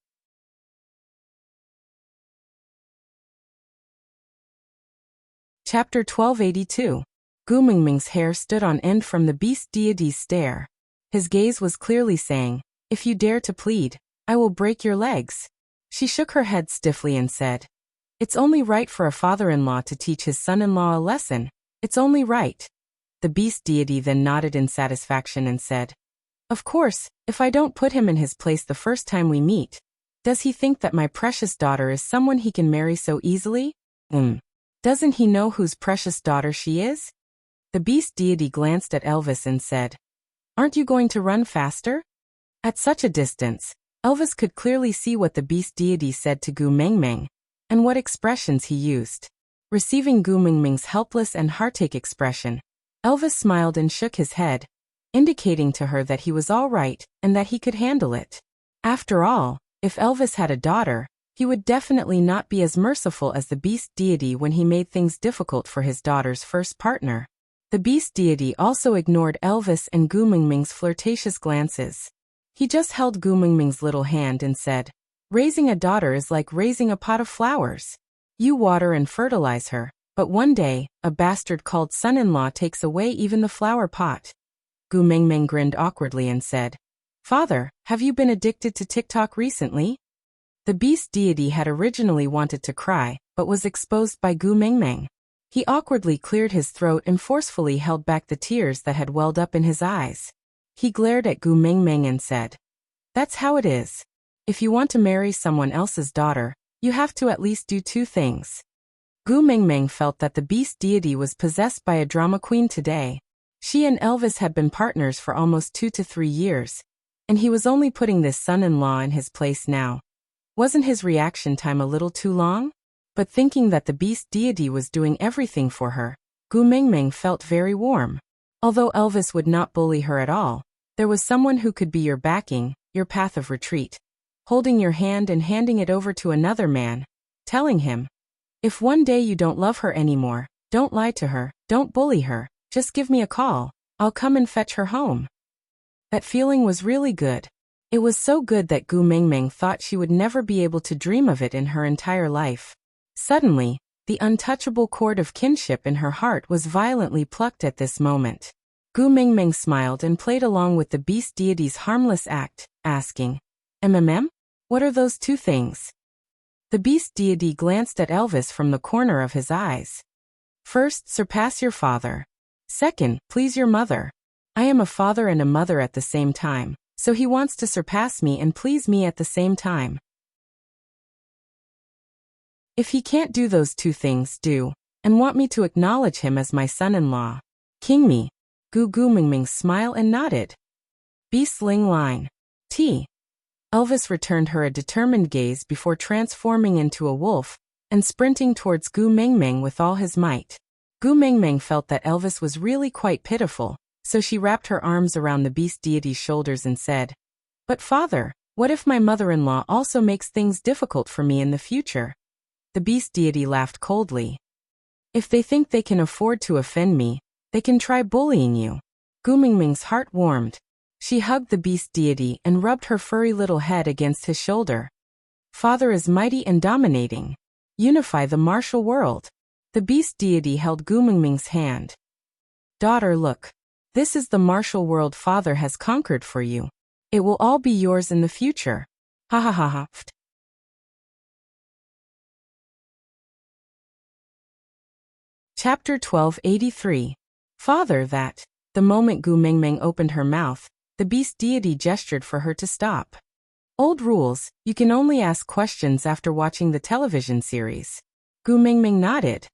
Chapter 1282. Gu Mengmeng's hair stood on end from the beast deity's stare. His gaze was clearly saying, "If you dare to plead, I will break your legs." She shook her head stiffly and said, "It's only right for a father-in-law to teach his son-in-law a lesson. It's only right." The beast deity then nodded in satisfaction and said, "Of course, if I don't put him in his place the first time we meet. Does he think that my precious daughter is someone he can marry so easily? Doesn't he know whose precious daughter she is?" The beast deity glanced at Elvis and said, "Aren't you going to run faster?" At such a distance, Elvis could clearly see what the beast deity said to Gu Mengmeng, and what expressions he used. Receiving Gu Mengmeng's helpless and heartache expression, Elvis smiled and shook his head, indicating to her that he was all right and that he could handle it. After all, if Elvis had a daughter, he would definitely not be as merciful as the beast deity when he made things difficult for his daughter's first partner. The beast deity also ignored Elvis and Gu Mengmeng's flirtatious glances. He just held Gu Mengmeng's little hand and said, "Raising a daughter is like raising a pot of flowers. You water and fertilize her, but one day, a bastard called son-in-law takes away even the flower pot." Gu Mengmeng grinned awkwardly and said, "Father, have you been addicted to TikTok recently?" The beast deity had originally wanted to cry, but was exposed by Gu Mengmeng. He awkwardly cleared his throat and forcefully held back the tears that had welled up in his eyes. He glared at Gu Mengmeng and said, "That's how it is. If you want to marry someone else's daughter, you have to at least do two things." Gu Mengmeng felt that the beast deity was possessed by a drama queen today. She and Elvis had been partners for almost 2 to 3 years, and he was only putting this son-in-law in his place now. Wasn't his reaction time a little too long? But thinking that the beast deity was doing everything for her, Gu Mengmeng felt very warm. Although Elvis would not bully her at all, there was someone who could be your backing, your path of retreat. Holding your hand and handing it over to another man, telling him, "If one day you don't love her anymore, don't lie to her, don't bully her, just give me a call, I'll come and fetch her home." That feeling was really good. It was so good that Gu Mengmeng thought she would never be able to dream of it in her entire life. Suddenly, the untouchable cord of kinship in her heart was violently plucked at this moment. Gu Mengmeng smiled and played along with the beast deity's harmless act, asking, What are those two things?" The beast deity glanced at Elvis from the corner of his eyes. "First, surpass your father. Second, please your mother. I am a father and a mother at the same time, so he wants to surpass me and please me at the same time. If he can't do those two things, and want me to acknowledge him as my son-in-law. King me." Gu Mengmeng smiled and nodded. Beast Ling line. T. Elvis returned her a determined gaze before transforming into a wolf and sprinting towards Gu Mengmeng with all his might. Gu Mengmeng felt that Elvis was really quite pitiful, so she wrapped her arms around the beast deity's shoulders and said, "But father, what if my mother-in-law also makes things difficult for me in the future?" The beast deity laughed coldly. "If they think they can afford to offend me, they can try bullying you." Gu Mengmeng's heart warmed. She hugged the beast deity and rubbed her furry little head against his shoulder. "Father is mighty and dominating. Unify the martial world." The beast deity held Gu Mengmeng's hand. "Daughter, look. This is the martial world father has conquered for you. It will all be yours in the future. Ha ha ha ha. Chapter 1283. Father, that. The moment Gu Mengmeng opened her mouth, the beast deity gestured for her to stop. Old rules, you can only ask questions after watching the television series. Gu Mingming nodded.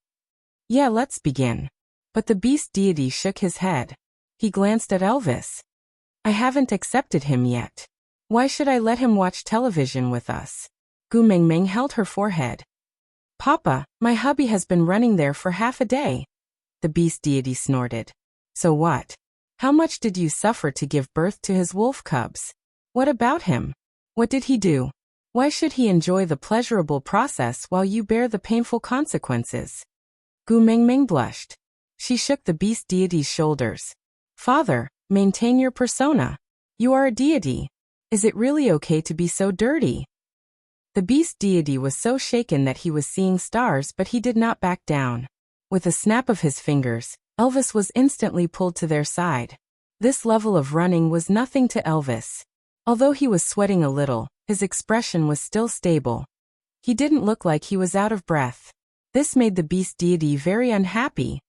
Yeah, let's begin. But the beast deity shook his head. He glanced at Elvis. I haven't accepted him yet. Why should I let him watch television with us? Gu Mingming held her forehead. Papa, my hubby has been running there for half a day. The beast deity snorted. So what? How much did you suffer to give birth to his wolf cubs? What about him? What did he do? Why should he enjoy the pleasurable process while you bear the painful consequences? Gu Mingming blushed. She shook the beast deity's shoulders. Father, maintain your persona. You are a deity. Is it really okay to be so dirty? The beast deity was so shaken that he was seeing stars, but he did not back down. With a snap of his fingers, Elvis was instantly pulled to their side. This level of running was nothing to Elvis. Although he was sweating a little, his expression was still stable. He didn't look like he was out of breath. This made the beast deity very unhappy.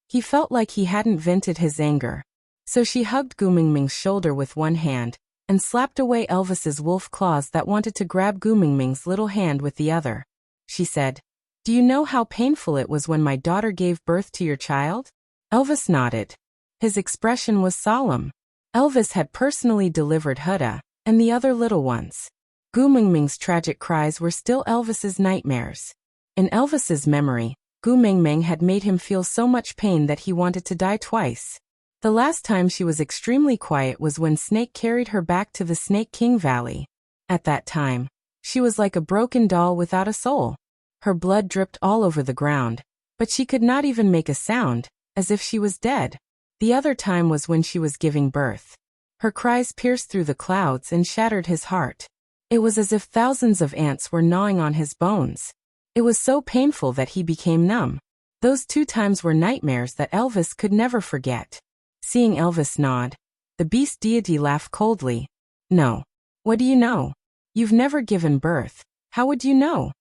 He felt like he hadn't vented his anger. So she hugged Gu Mingming's shoulder with one hand, and slapped away Elvis's wolf claws that wanted to grab Gu Mingming's little hand with the other. She said, Do you know how painful it was when my daughter gave birth to your child? Elvis nodded. His expression was solemn. Elvis had personally delivered Huda and the other little ones. Gu Mingming's tragic cries were still Elvis's nightmares. In Elvis's memory, Gu Mingming had made him feel so much pain that he wanted to die twice. The last time she was extremely quiet was when Snake carried her back to the Snake King Valley. At that time, she was like a broken doll without a soul. Her blood dripped all over the ground, but she could not even make a sound, as if she was dead. The other time was when she was giving birth. Her cries pierced through the clouds and shattered his heart. It was as if thousands of ants were gnawing on his bones. It was so painful that he became numb. Those 2 times were nightmares that Elvis could never forget. Seeing Elvis nod, the beast deity laughed coldly. No. What do you know? You've never given birth. How would you know?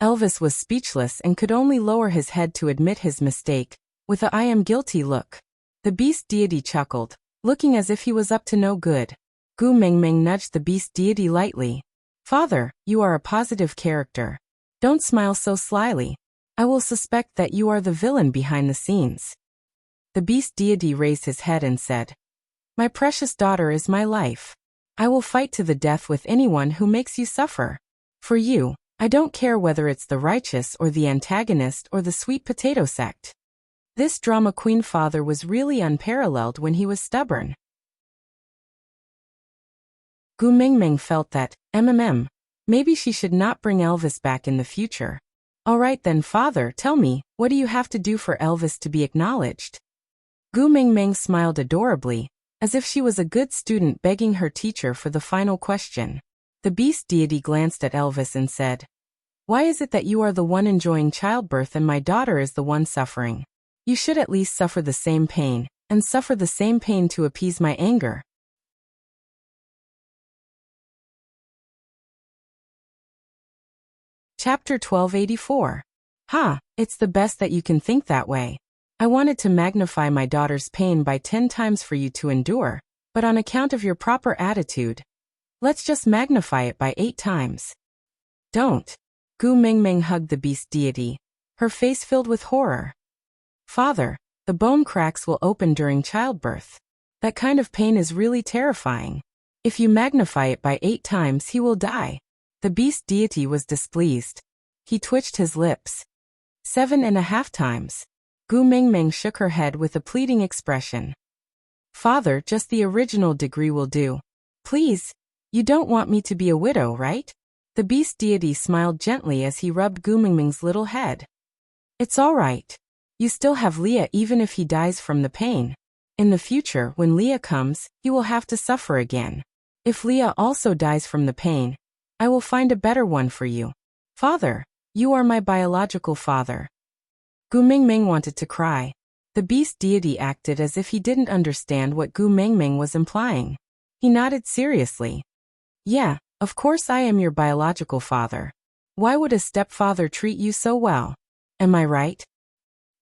Elvis was speechless and could only lower his head to admit his mistake, with a I am guilty look. The beast deity chuckled, looking as if he was up to no good. Gu Mingming nudged the beast deity lightly. Father, you are a positive character. Don't smile so slyly. I will suspect that you are the villain behind the scenes. The beast deity raised his head and said, My precious daughter is my life. I will fight to the death with anyone who makes you suffer. For you, I don't care whether it's the righteous or the antagonist or the sweet potato sect. This drama queen father was really unparalleled when he was stubborn. Gu Mingming felt that, maybe she should not bring Elvis back in the future. All right then, father, tell me, what do you have to do for Elvis to be acknowledged? Gu Mingming smiled adorably, as if she was a good student begging her teacher for the final question. The beast deity glanced at Elvis and said, Why is it that you are the one enjoying childbirth and my daughter is the one suffering? You should at least suffer the same pain, and suffer the same pain to appease my anger. Chapter 1284. It's the best that you can think that way. I wanted to magnify my daughter's pain by 10 times for you to endure, but on account of your proper attitude, let's just magnify it by 8 times. Don't. Gu Mingming hugged the beast deity, her face filled with horror. Father, the bone cracks will open during childbirth. That kind of pain is really terrifying. If you magnify it by 8 times, he will die. The beast deity was displeased. He twitched his lips. 7.5 times. Gu Mingming shook her head with a pleading expression. Father, just the original degree will do. Please, you don't want me to be a widow, right? The beast deity smiled gently as he rubbed Gu Mingming's little head. It's all right. You still have Leah even if he dies from the pain. In the future, when Leah comes, he will have to suffer again. If Leah also dies from the pain, I will find a better one for you. Father, you are my biological father. Gu Mingming wanted to cry. The beast deity acted as if he didn't understand what Gu Mingming was implying. He nodded seriously. Yeah, of course I am your biological father. Why would a stepfather treat you so well? Am I right?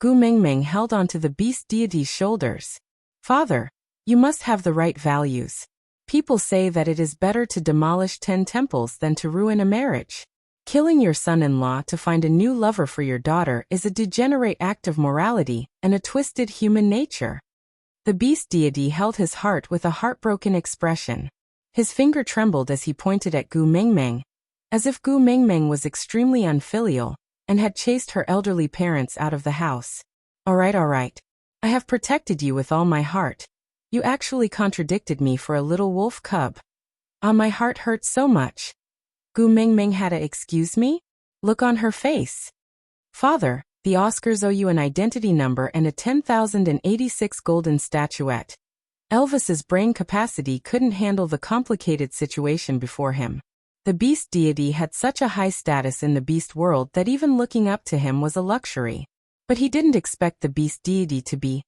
Gu Mingming held onto the beast deity's shoulders. Father, you must have the right values. People say that it is better to demolish 10 temples than to ruin a marriage. Killing your son-in-law to find a new lover for your daughter is a degenerate act of morality and a twisted human nature. The beast deity held his heart with a heartbroken expression. His finger trembled as he pointed at Gu Mengmeng, as if Gu Mengmeng was extremely unfilial and had chased her elderly parents out of the house. All right. I have protected you with all my heart. You actually contradicted me for a little wolf cub. Ah, my heart hurts so much. Gu Mengmeng had a excuse me? Look on her face. Father, the Oscars owe you an identity number and a 10,086 golden statuette. Elvis's brain capacity couldn't handle the complicated situation before him. The beast deity had such a high status in the beast world that even looking up to him was a luxury. But he didn't expect the beast deity to be,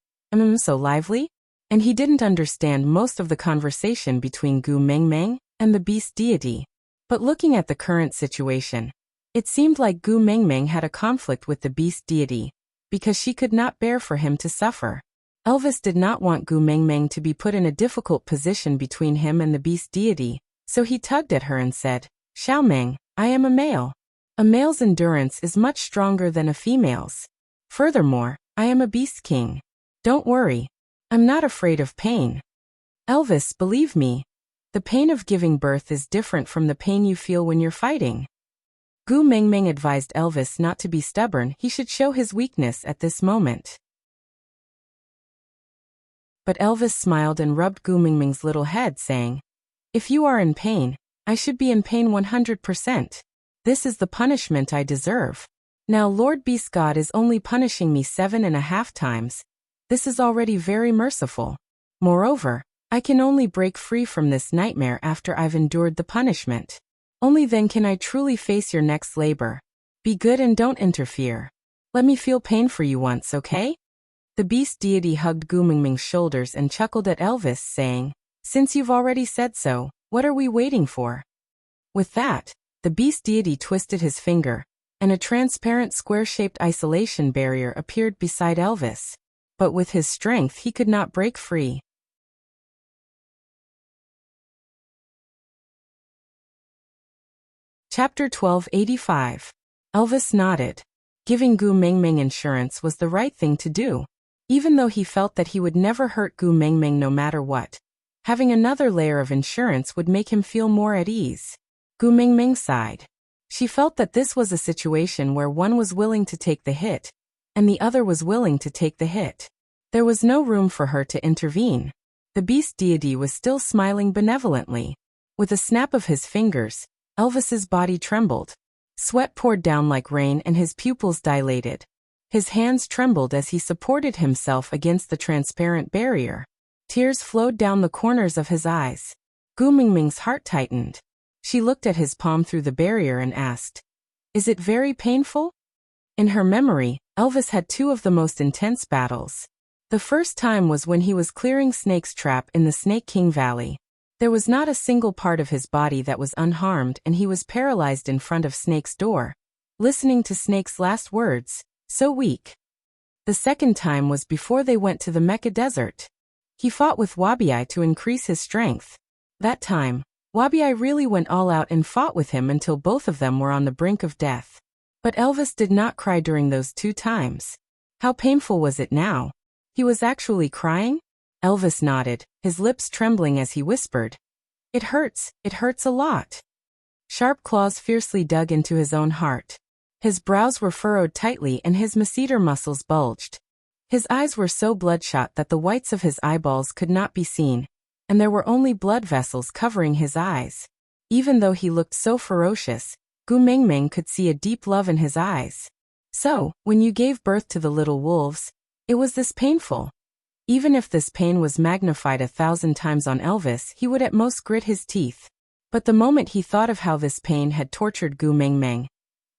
so lively? And he didn't understand most of the conversation between Gu Mengmeng and the beast deity. But looking at the current situation, it seemed like Gu Mengmeng had a conflict with the beast deity, because she could not bear for him to suffer. Elvis did not want Gu Mengmeng to be put in a difficult position between him and the beast deity, so he tugged at her and said, Xiaomeng, I am a male. A male's endurance is much stronger than a female's. Furthermore, I am a beast king. Don't worry. I'm not afraid of pain. Elvis, believe me. The pain of giving birth is different from the pain you feel when you're fighting. Gu Mengmeng advised Elvis not to be stubborn. He should show his weakness at this moment. But Elvis smiled and rubbed Gu Mengmeng's little head, saying, If you are in pain, I should be in pain 100%. This is the punishment I deserve. Now Lord Beast God is only punishing me 7.5 times. This is already very merciful. Moreover, I can only break free from this nightmare after I've endured the punishment. Only then can I truly face your next labor. Be good and don't interfere. Let me feel pain for you once, okay? The beast deity hugged Gu Mengmeng's shoulders and chuckled at Elvis, saying, Since you've already said so, what are we waiting for? With that, the beast deity twisted his finger, and a transparent square-shaped isolation barrier appeared beside Elvis. But with his strength he could not break free. Chapter 1285. Elvis nodded. Giving Gu Mengmeng insurance was the right thing to do. Even though he felt that he would never hurt Gu Mengmeng no matter what, having another layer of insurance would make him feel more at ease. Gu Mengmeng sighed. She felt that this was a situation where one was willing to take the hit, and the other was willing to take the hit. There was no room for her to intervene. The beast deity was still smiling benevolently. With a snap of his fingers, Elvis's body trembled. Sweat poured down like rain and his pupils dilated. His hands trembled as he supported himself against the transparent barrier. Tears flowed down the corners of his eyes. Gu Mengmeng's heart tightened. She looked at his palm through the barrier and asked, Is it very painful? In her memory, Elvis had two of the most intense battles. The first time was when he was clearing Snake's trap in the Snake King Valley. There was not a single part of his body that was unharmed, and he was paralyzed in front of Snake's door, listening to Snake's last words, so weak. The second time was before they went to the Mecca Desert. He fought with Wabi to increase his strength. That time, Wabi really went all out and fought with him until both of them were on the brink of death. But Elvis did not cry during those 2 times. How painful was it now? He was actually crying? Elvis nodded, his lips trembling as he whispered, it hurts a lot. Sharp claws fiercely dug into his own heart. His brows were furrowed tightly and his masseter muscles bulged. His eyes were so bloodshot that the whites of his eyeballs could not be seen, and there were only blood vessels covering his eyes. Even though he looked so ferocious, Gu Mengmeng could see a deep love in his eyes. So, when you gave birth to the little wolves, it was this painful. Even if this pain was magnified 1,000 times on Elvis, he would at most grit his teeth. But the moment he thought of how this pain had tortured Gu Mengmeng,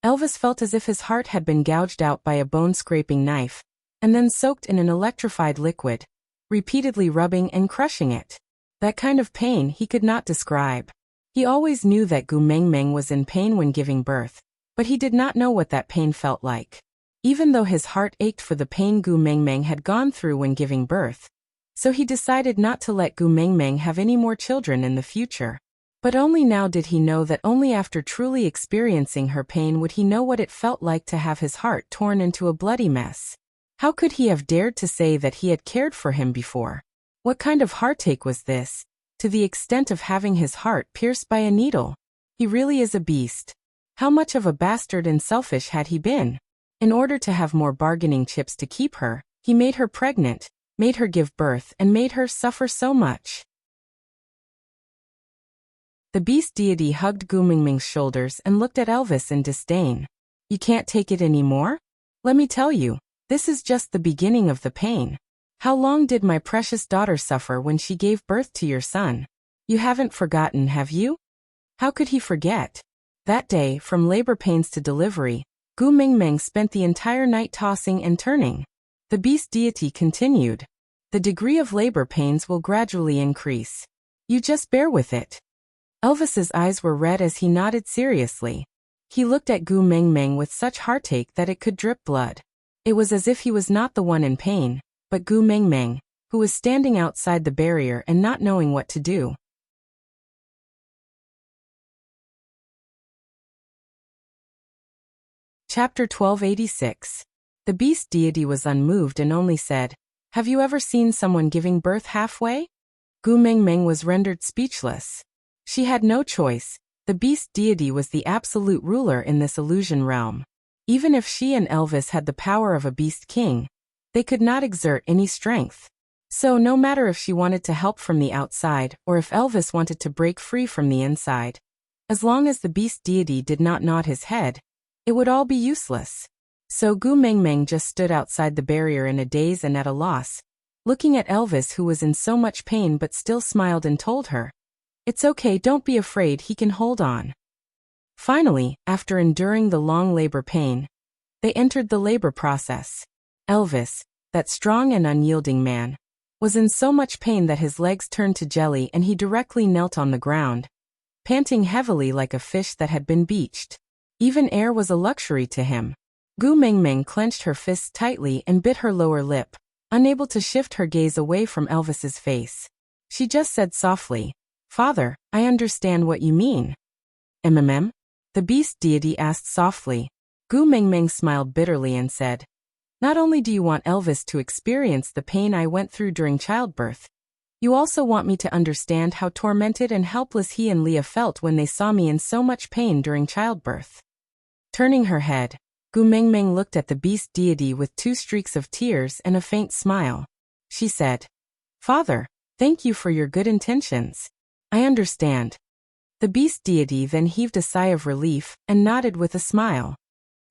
Elvis felt as if his heart had been gouged out by a bone-scraping knife, and then soaked in an electrified liquid, repeatedly rubbing and crushing it. That kind of pain he could not describe. He always knew that Gu Mengmeng was in pain when giving birth, but he did not know what that pain felt like. Even though his heart ached for the pain Gu Mengmeng had gone through when giving birth, So he decided not to let Gu Mengmeng have any more children in the future. But only now did he know that only after truly experiencing her pain would he know what it felt like to have his heart torn into a bloody mess. How could he have dared to say that he had cared for him before? What kind of heartache was this, to the extent of having his heart pierced by a needle? He really is a beast. How much of a bastard and selfish had he been? In order to have more bargaining chips to keep her, he made her pregnant, made her give birth, and made her suffer so much. The beast deity hugged Gu Mingming's shoulders and looked at Elvis in disdain. You can't take it anymore? Let me tell you, this is just the beginning of the pain. How long did my precious daughter suffer when she gave birth to your son? You haven't forgotten, have you? How could he forget? That day, from labor pains to delivery, Gu Mingmeng spent the entire night tossing and turning. The beast deity continued. The degree of labor pains will gradually increase. You just bear with it. Elvis's eyes were red as he nodded seriously. He looked at Gu Mengmeng with such heartache that it could drip blood. It was as if he was not the one in pain, but Gu Mengmeng, who was standing outside the barrier and not knowing what to do. Chapter 1286. The beast deity was unmoved and only said, "Have you ever seen someone giving birth halfway?" Gu Mengmeng was rendered speechless. She had no choice. The beast deity was the absolute ruler in this illusion realm. Even if she and Elvis had the power of a beast king, they could not exert any strength. So no matter if she wanted to help from the outside or if Elvis wanted to break free from the inside, as long as the beast deity did not nod his head, it would all be useless. So Gu Mengmeng just stood outside the barrier in a daze and at a loss, looking at Elvis, who was in so much pain but still smiled and told her, "It's okay, don't be afraid, he can hold on." Finally, after enduring the long labor pain, they entered the labor process. Elvis, that strong and unyielding man, was in so much pain that his legs turned to jelly and he directly knelt on the ground, panting heavily like a fish that had been beached. Even air was a luxury to him. Gu Mengmeng clenched her fists tightly and bit her lower lip, unable to shift her gaze away from Elvis's face. She just said softly, "Father, I understand what you mean." "Mm?" the beast deity asked softly. Gu Mengmeng smiled bitterly and said, "Not only do you want Elvis to experience the pain I went through during childbirth, you also want me to understand how tormented and helpless he and Leah felt when they saw me in so much pain during childbirth." Turning her head, Gu Mengmeng looked at the beast deity with 2 streaks of tears and a faint smile. She said, "Father, thank you for your good intentions. I understand." The beast deity then heaved a sigh of relief and nodded with a smile.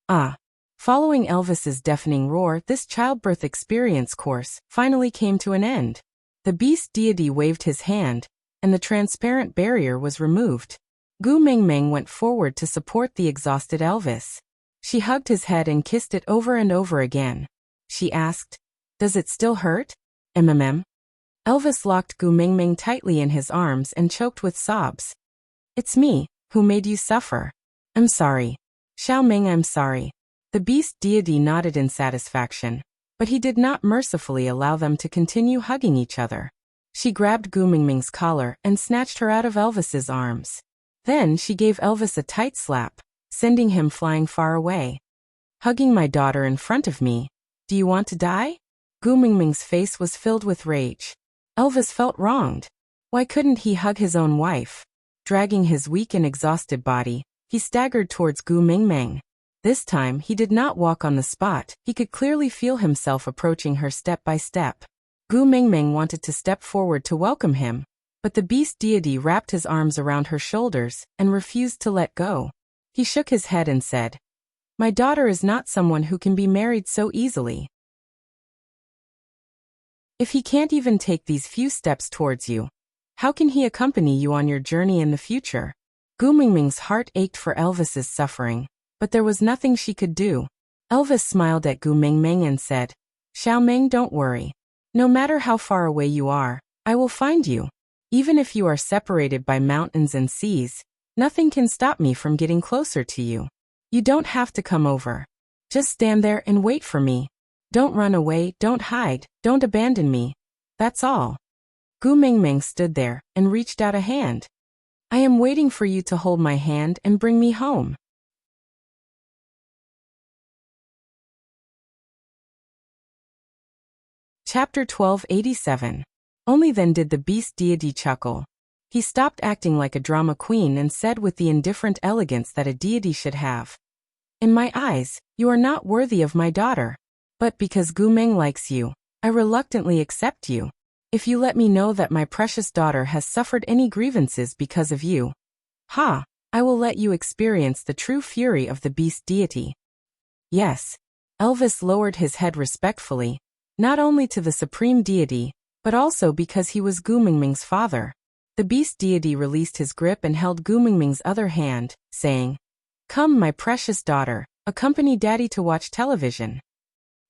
Ah. Following Elvis's deafening roar, this childbirth experience course finally came to an end. The beast deity waved his hand, and the transparent barrier was removed. Gu Mengmeng went forward to support the exhausted Elvis. She hugged his head and kissed it over and over again. She asked, "Does it still hurt?" Elvis locked Gu Mengmeng tightly in his arms and choked with sobs. "It's me, who made you suffer. I'm sorry. Xiao Ming, I'm sorry." The beast deity nodded in satisfaction, but he did not mercifully allow them to continue hugging each other. She grabbed Gu Mingming's collar and snatched her out of Elvis's arms. Then she gave Elvis a tight slap, sending him flying far away. "Hugging my daughter in front of me? Do you want to die?" Gu Mingming's face was filled with rage. Elvis felt wronged. Why couldn't he hug his own wife? Dragging his weak and exhausted body, he staggered towards Gu Mingmeng. This time he did not walk on the spot, he could clearly feel himself approaching her step by step. Gu Mingmeng wanted to step forward to welcome him, but the beast deity wrapped his arms around her shoulders and refused to let go. He shook his head and said, "My daughter is not someone who can be married so easily. If he can't even take these few steps towards you, how can he accompany you on your journey in the future?" Gu Mingming's heart ached for Elvis's suffering, but there was nothing she could do. Elvis smiled at Gu Mingmeng and said, "Xiao Ming, don't worry. No matter how far away you are, I will find you. Even if you are separated by mountains and seas, nothing can stop me from getting closer to you. You don't have to come over. Just stand there and wait for me. Don't run away, don't hide, don't abandon me. That's all. Gu Mingming stood there and reached out a hand. I am waiting for you to hold my hand and bring me home. Chapter 1287. Only then did the beast deity chuckle. He stopped acting like a drama queen and said with the indifferent elegance that a deity should have. In my eyes, you are not worthy of my daughter. But because Gu Ming likes you, I reluctantly accept you. If you let me know that my precious daughter has suffered any grievances because of you, I will let you experience the true fury of the beast deity. Yes. Elvis lowered his head respectfully, not only to the supreme deity, but also because he was Gu Mingming's father. The beast deity released his grip and held Gu Mingming's other hand, saying, Come, my precious daughter, accompany daddy to watch television.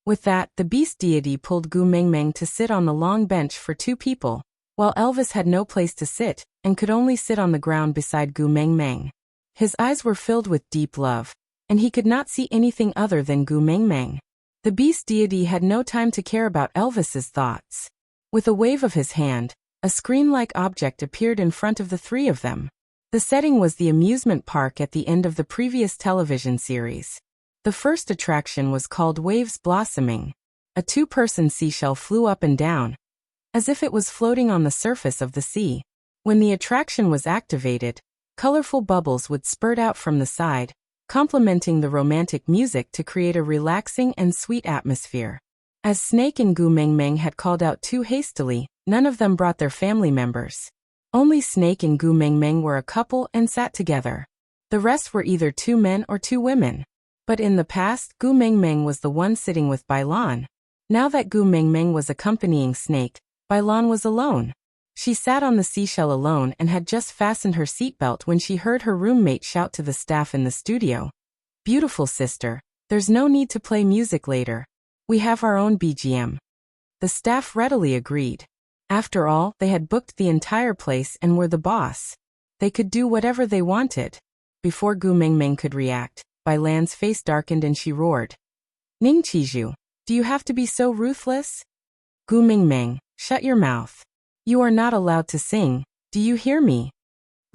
With that, the beast deity pulled Gu Mingming to sit on the long bench for two people, while Elvis had no place to sit, and could only sit on the ground beside Gu Mingming. His eyes were filled with deep love, and he could not see anything other than Gu Mingming. The beast deity had no time to care about Elvis's thoughts. With a wave of his hand, a screen-like object appeared in front of the three of them. The setting was the amusement park at the end of the previous television series. The first attraction was called Waves Blossoming. A two-person seashell flew up and down, as if it was floating on the surface of the sea. When the attraction was activated, colorful bubbles would spurt out from the side, complementing the romantic music to create a relaxing and sweet atmosphere. As Snake and Gu Mingming had called out too hastily, none of them brought their family members. Only Snake and Gu Mingming were a couple and sat together. The rest were either two men or two women. But in the past, Gu Mingming was the one sitting with Bailan. Now that Gu Mingming was accompanying Snake, Bailan was alone. She sat on the seashell alone and had just fastened her seatbelt when she heard her roommate shout to the staff in the studio. Beautiful sister, there's no need to play music later. We have our own BGM. The staff readily agreed. After all, they had booked the entire place and were the boss. They could do whatever they wanted. Before Gu Mingming could react, Bailan's face darkened and she roared. Ning Qizhu, do you have to be so ruthless? Gu Mingming, shut your mouth. You are not allowed to sing, do you hear me?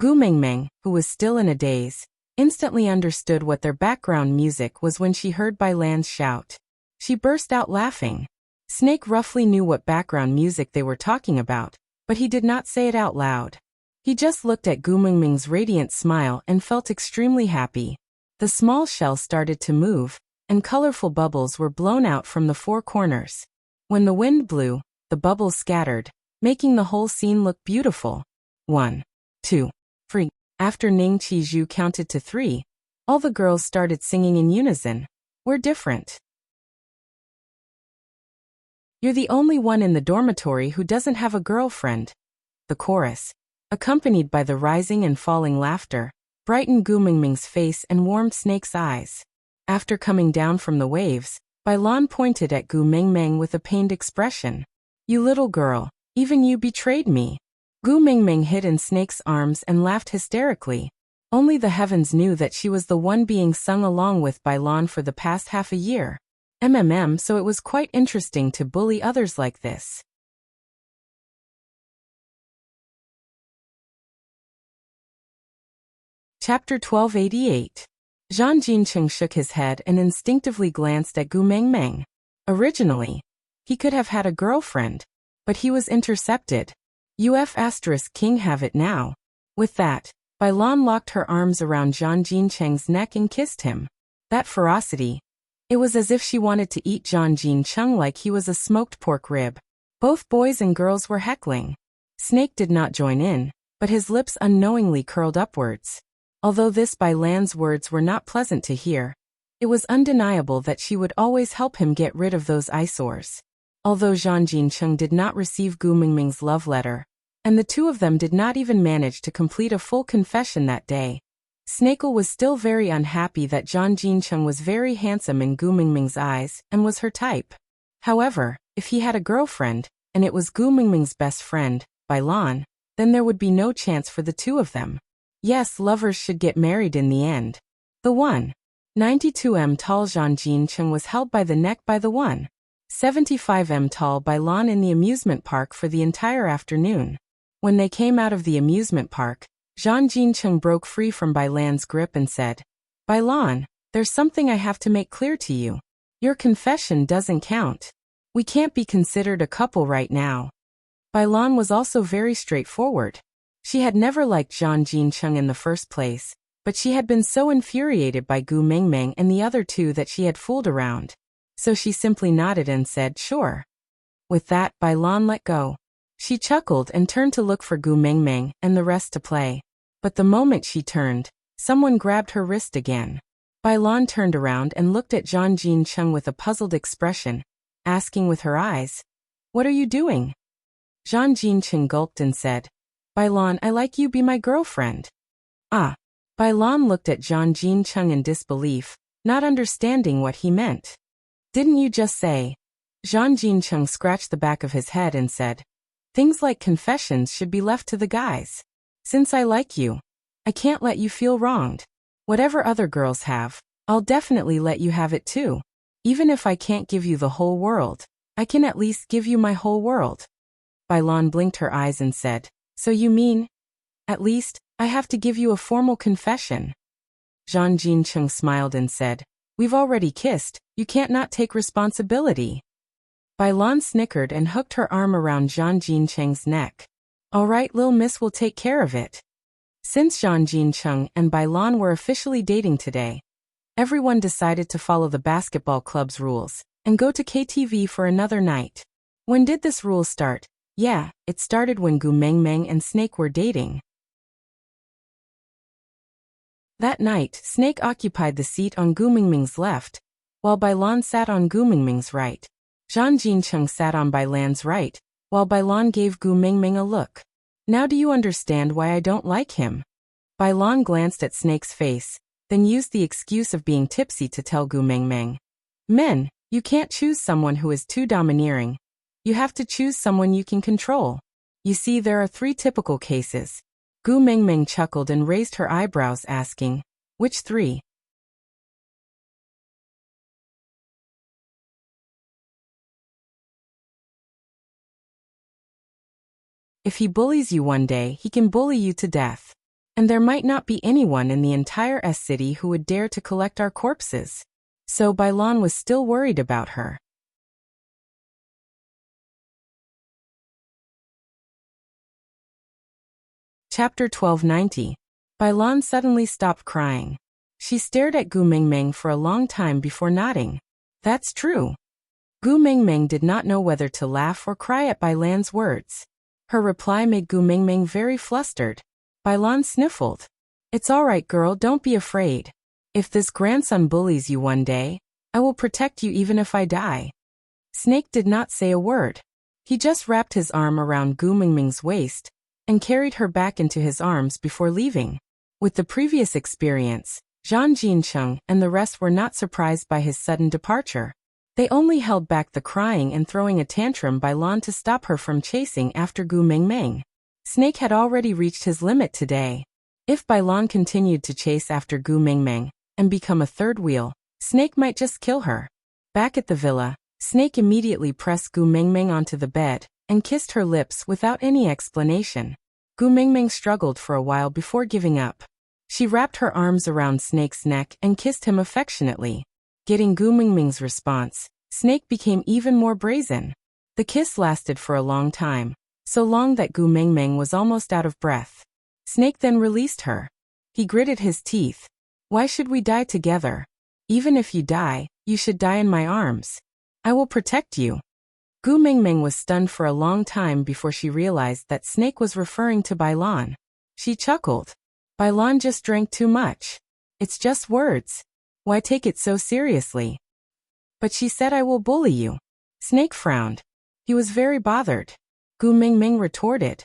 Gu Mingming, who was still in a daze, instantly understood what their background music was when she heard Bailan's shout. She burst out laughing. Snake roughly knew what background music they were talking about, but he did not say it out loud. He just looked at Gu Mingming's radiant smile and felt extremely happy. The small shell started to move, and colorful bubbles were blown out from the four corners. When the wind blew, the bubbles scattered, making the whole scene look beautiful. 1, 2, 3. After Ning Qizhu counted to 3, all the girls started singing in unison. We're different. You're the only one in the dormitory who doesn't have a girlfriend. The chorus, accompanied by the rising and falling laughter, brightened Gu Mingming's face and warmed Snake's eyes. After coming down from the waves, Bailan pointed at Gu Mingming with a pained expression. You little girl, even you betrayed me. Gu Mingming hid in Snake's arms and laughed hysterically. Only the heavens knew that she was the one being sung along with Bailan for the past half a year. So it was quite interesting to bully others like this. Chapter 1288. Zhang Jincheng shook his head and instinctively glanced at Gu Mingming. Originally, he could have had a girlfriend, but he was intercepted. King have it now. With that, Bailan locked her arms around Zhang Jincheng's neck and kissed him. That ferocity. It was as if she wanted to eat Zhang Jincheng like he was a smoked pork rib. Both boys and girls were heckling. Snake did not join in, but his lips unknowingly curled upwards. Although this Bailan's words were not pleasant to hear, it was undeniable that she would always help him get rid of those eyesores. Although Zhang Jincheng did not receive Gu Mingming's love letter, and the two of them did not even manage to complete a full confession that day, Snakel was still very unhappy that Zhang Jincheng was very handsome in Gu Mingming's eyes and was her type. However, if he had a girlfriend, and it was Gu Mingming's best friend, Bailan, then there would be no chance for the two of them. Yes, lovers should get married in the end. The 192 tall Zhang Jincheng was held by the neck by the 1 75 tall by lawn in the amusement park for the entire afternoon. When they came out of the amusement park, Zhang Jincheng broke free from Bailan's grip and said, Bailan, there's something I have to make clear to you. Your confession doesn't count. We can't be considered a couple right now. Bailan was also very straightforward. She had never liked Zhang Jincheng in the first place, but she had been so infuriated by Gu Mingming and the other two that she had fooled around. So she simply nodded and said, sure. With that, Bailan let go. She chuckled and turned to look for Gu Mingming and the rest to play. But the moment she turned, someone grabbed her wrist again. Bailan turned around and looked at Zhang Jincheng with a puzzled expression, asking with her eyes, what are you doing? Zhang Jincheng gulped and said, Bailan, I like you be my girlfriend. Ah. Bailan looked at Zhang Jincheng in disbelief, not understanding what he meant. Didn't you just say? Zhang Jincheng scratched the back of his head and said, things like confessions should be left to the guys. Since I like you, I can't let you feel wronged. Whatever other girls have, I'll definitely let you have it too. Even if I can't give you the whole world, I can at least give you my whole world. Bailan blinked her eyes and said, so you mean? At least, I have to give you a formal confession. Zhang Jincheng smiled and said, we've already kissed, you can't not take responsibility. Bailan snickered and hooked her arm around Zhang Jincheng's neck. All right, Lil Miss will take care of it. Since Zhang Jincheng and Bailan were officially dating today, everyone decided to follow the basketball club's rules and go to KTV for another night. When did this rule start? Yeah, it started when Gu Mengmeng and Snake were dating. That night, Snake occupied the seat on Gu Mingming's left, while Bailan sat on Gu Mingming's right. Zhang Jincheng sat on Bailan's right, while Bailan gave Gu Mingming a look. Now do you understand why I don't like him? Bailan glanced at Snake's face, then used the excuse of being tipsy to tell Gu Mingming. Men, you can't choose someone who is too domineering. You have to choose someone you can control. You see, there are 3 typical cases. Gu Mingming chuckled and raised her eyebrows, asking, which 3? If he bullies you one day, he can bully you to death. And there might not be anyone in the entire city who would dare to collect our corpses. So Bailan was still worried about her. Chapter 1290. Bailan suddenly stopped crying. She stared at Gu Mingming for a long time before nodding. That's true. Gu Mingming did not know whether to laugh or cry at Bailan's words. Her reply made Gu Mingming very flustered. Bailan sniffled. It's all right, girl, don't be afraid. If this grandson bullies you one day, I will protect you even if I die. Snake did not say a word. He just wrapped his arm around Gu Mingming's waist and carried her back into his arms before leaving. With the previous experience, Zhang Jincheng and the rest were not surprised by his sudden departure. They only held back the crying and throwing a tantrum by Lan to stop her from chasing after Gu Mingming. Snake had already reached his limit today. If Bailan continued to chase after Gu Mingming and become a third wheel, Snake might just kill her. Back at the villa, Snake immediately pressed Gu Mingming onto the bed and kissed her lips without any explanation. Gu Mingming struggled for a while before giving up. She wrapped her arms around Snake's neck and kissed him affectionately. Getting Gu Mingming's response, Snake became even more brazen. The kiss lasted for a long time, so long that Gu Mingming was almost out of breath. Snake then released her. He gritted his teeth. Why should we die together? Even if you die, you should die in my arms. I will protect you. Gu Mingming was stunned for a long time before she realized that Snake was referring to Bailan. She chuckled. Bailan just drank too much. It's just words. Why take it so seriously? But she said I will bully you. Snake frowned. He was very bothered. Gu Mingming retorted.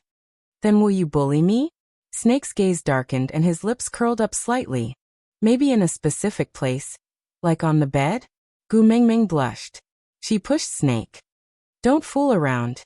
Then will you bully me? Snake's gaze darkened and his lips curled up slightly. Maybe in a specific place, like on the bed? Gu Mingming blushed. She pushed Snake. Don't fool around.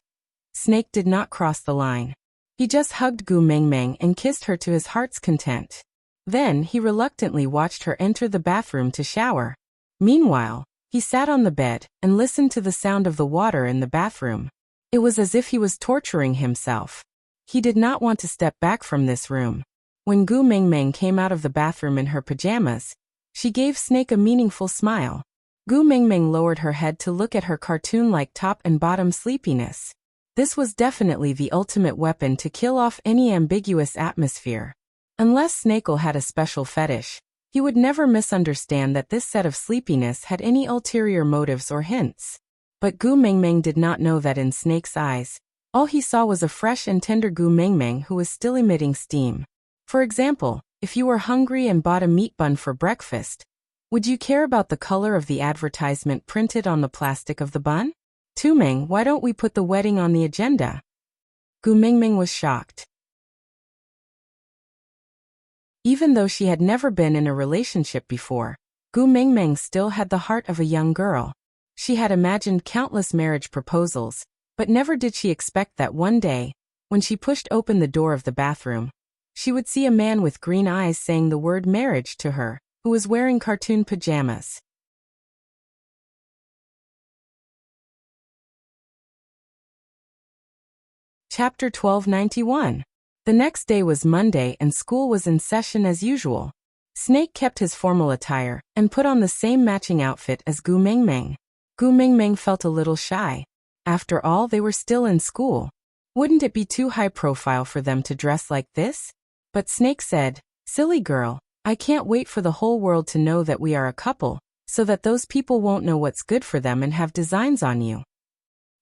Snake did not cross the line. He just hugged Gu Mingming and kissed her to his heart's content. Then he reluctantly watched her enter the bathroom to shower. Meanwhile, He sat on the bed and listened to the sound of the water in the bathroom. It was as if he was torturing himself. He did not want to step back from this room. When Gu Mingming came out of the bathroom in her pajamas, she gave Snake a meaningful smile. Gu Mingming lowered her head to look at her cartoon-like top and bottom sleepiness. This was definitely the ultimate weapon to kill off any ambiguous atmosphere. Unless Snakel had a special fetish, he would never misunderstand that this set of sleepiness had any ulterior motives or hints. But Gu Mingming did not know that in Snake's eyes, all he saw was a fresh and tender Gu Mingming who was still emitting steam. For example, if you were hungry and bought a meat bun for breakfast, would you care about the color of the advertisement printed on the plastic of the bun? Tuming, why don't we put the wedding on the agenda? Gu Mingming was shocked. Even though she had never been in a relationship before, Gu Mingming still had the heart of a young girl. She had imagined countless marriage proposals, but never did she expect that one day, when she pushed open the door of the bathroom, she would see a man with green eyes saying the word marriage to her, who was wearing cartoon pajamas. Chapter 1291. The next day was Monday and school was in session as usual. Snake kept his formal attire and put on the same matching outfit as Gu Mingming. Gu Mingming felt a little shy. After all, they were still in school. Wouldn't it be too high profile for them to dress like this? But Snake said, "Silly girl, I can't wait for the whole world to know that we are a couple, so that those people won't know what's good for them and have designs on you."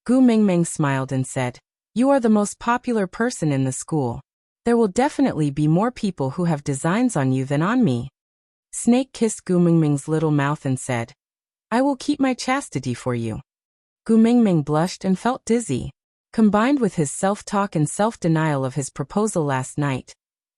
Gu Mingming smiled and said, "You are the most popular person in the school. There will definitely be more people who have designs on you than on me." Snake kissed Gu Mingming's little mouth and said, "I will keep my chastity for you." Gu Mingming blushed and felt dizzy. Combined with his self-talk and self-denial of his proposal last night,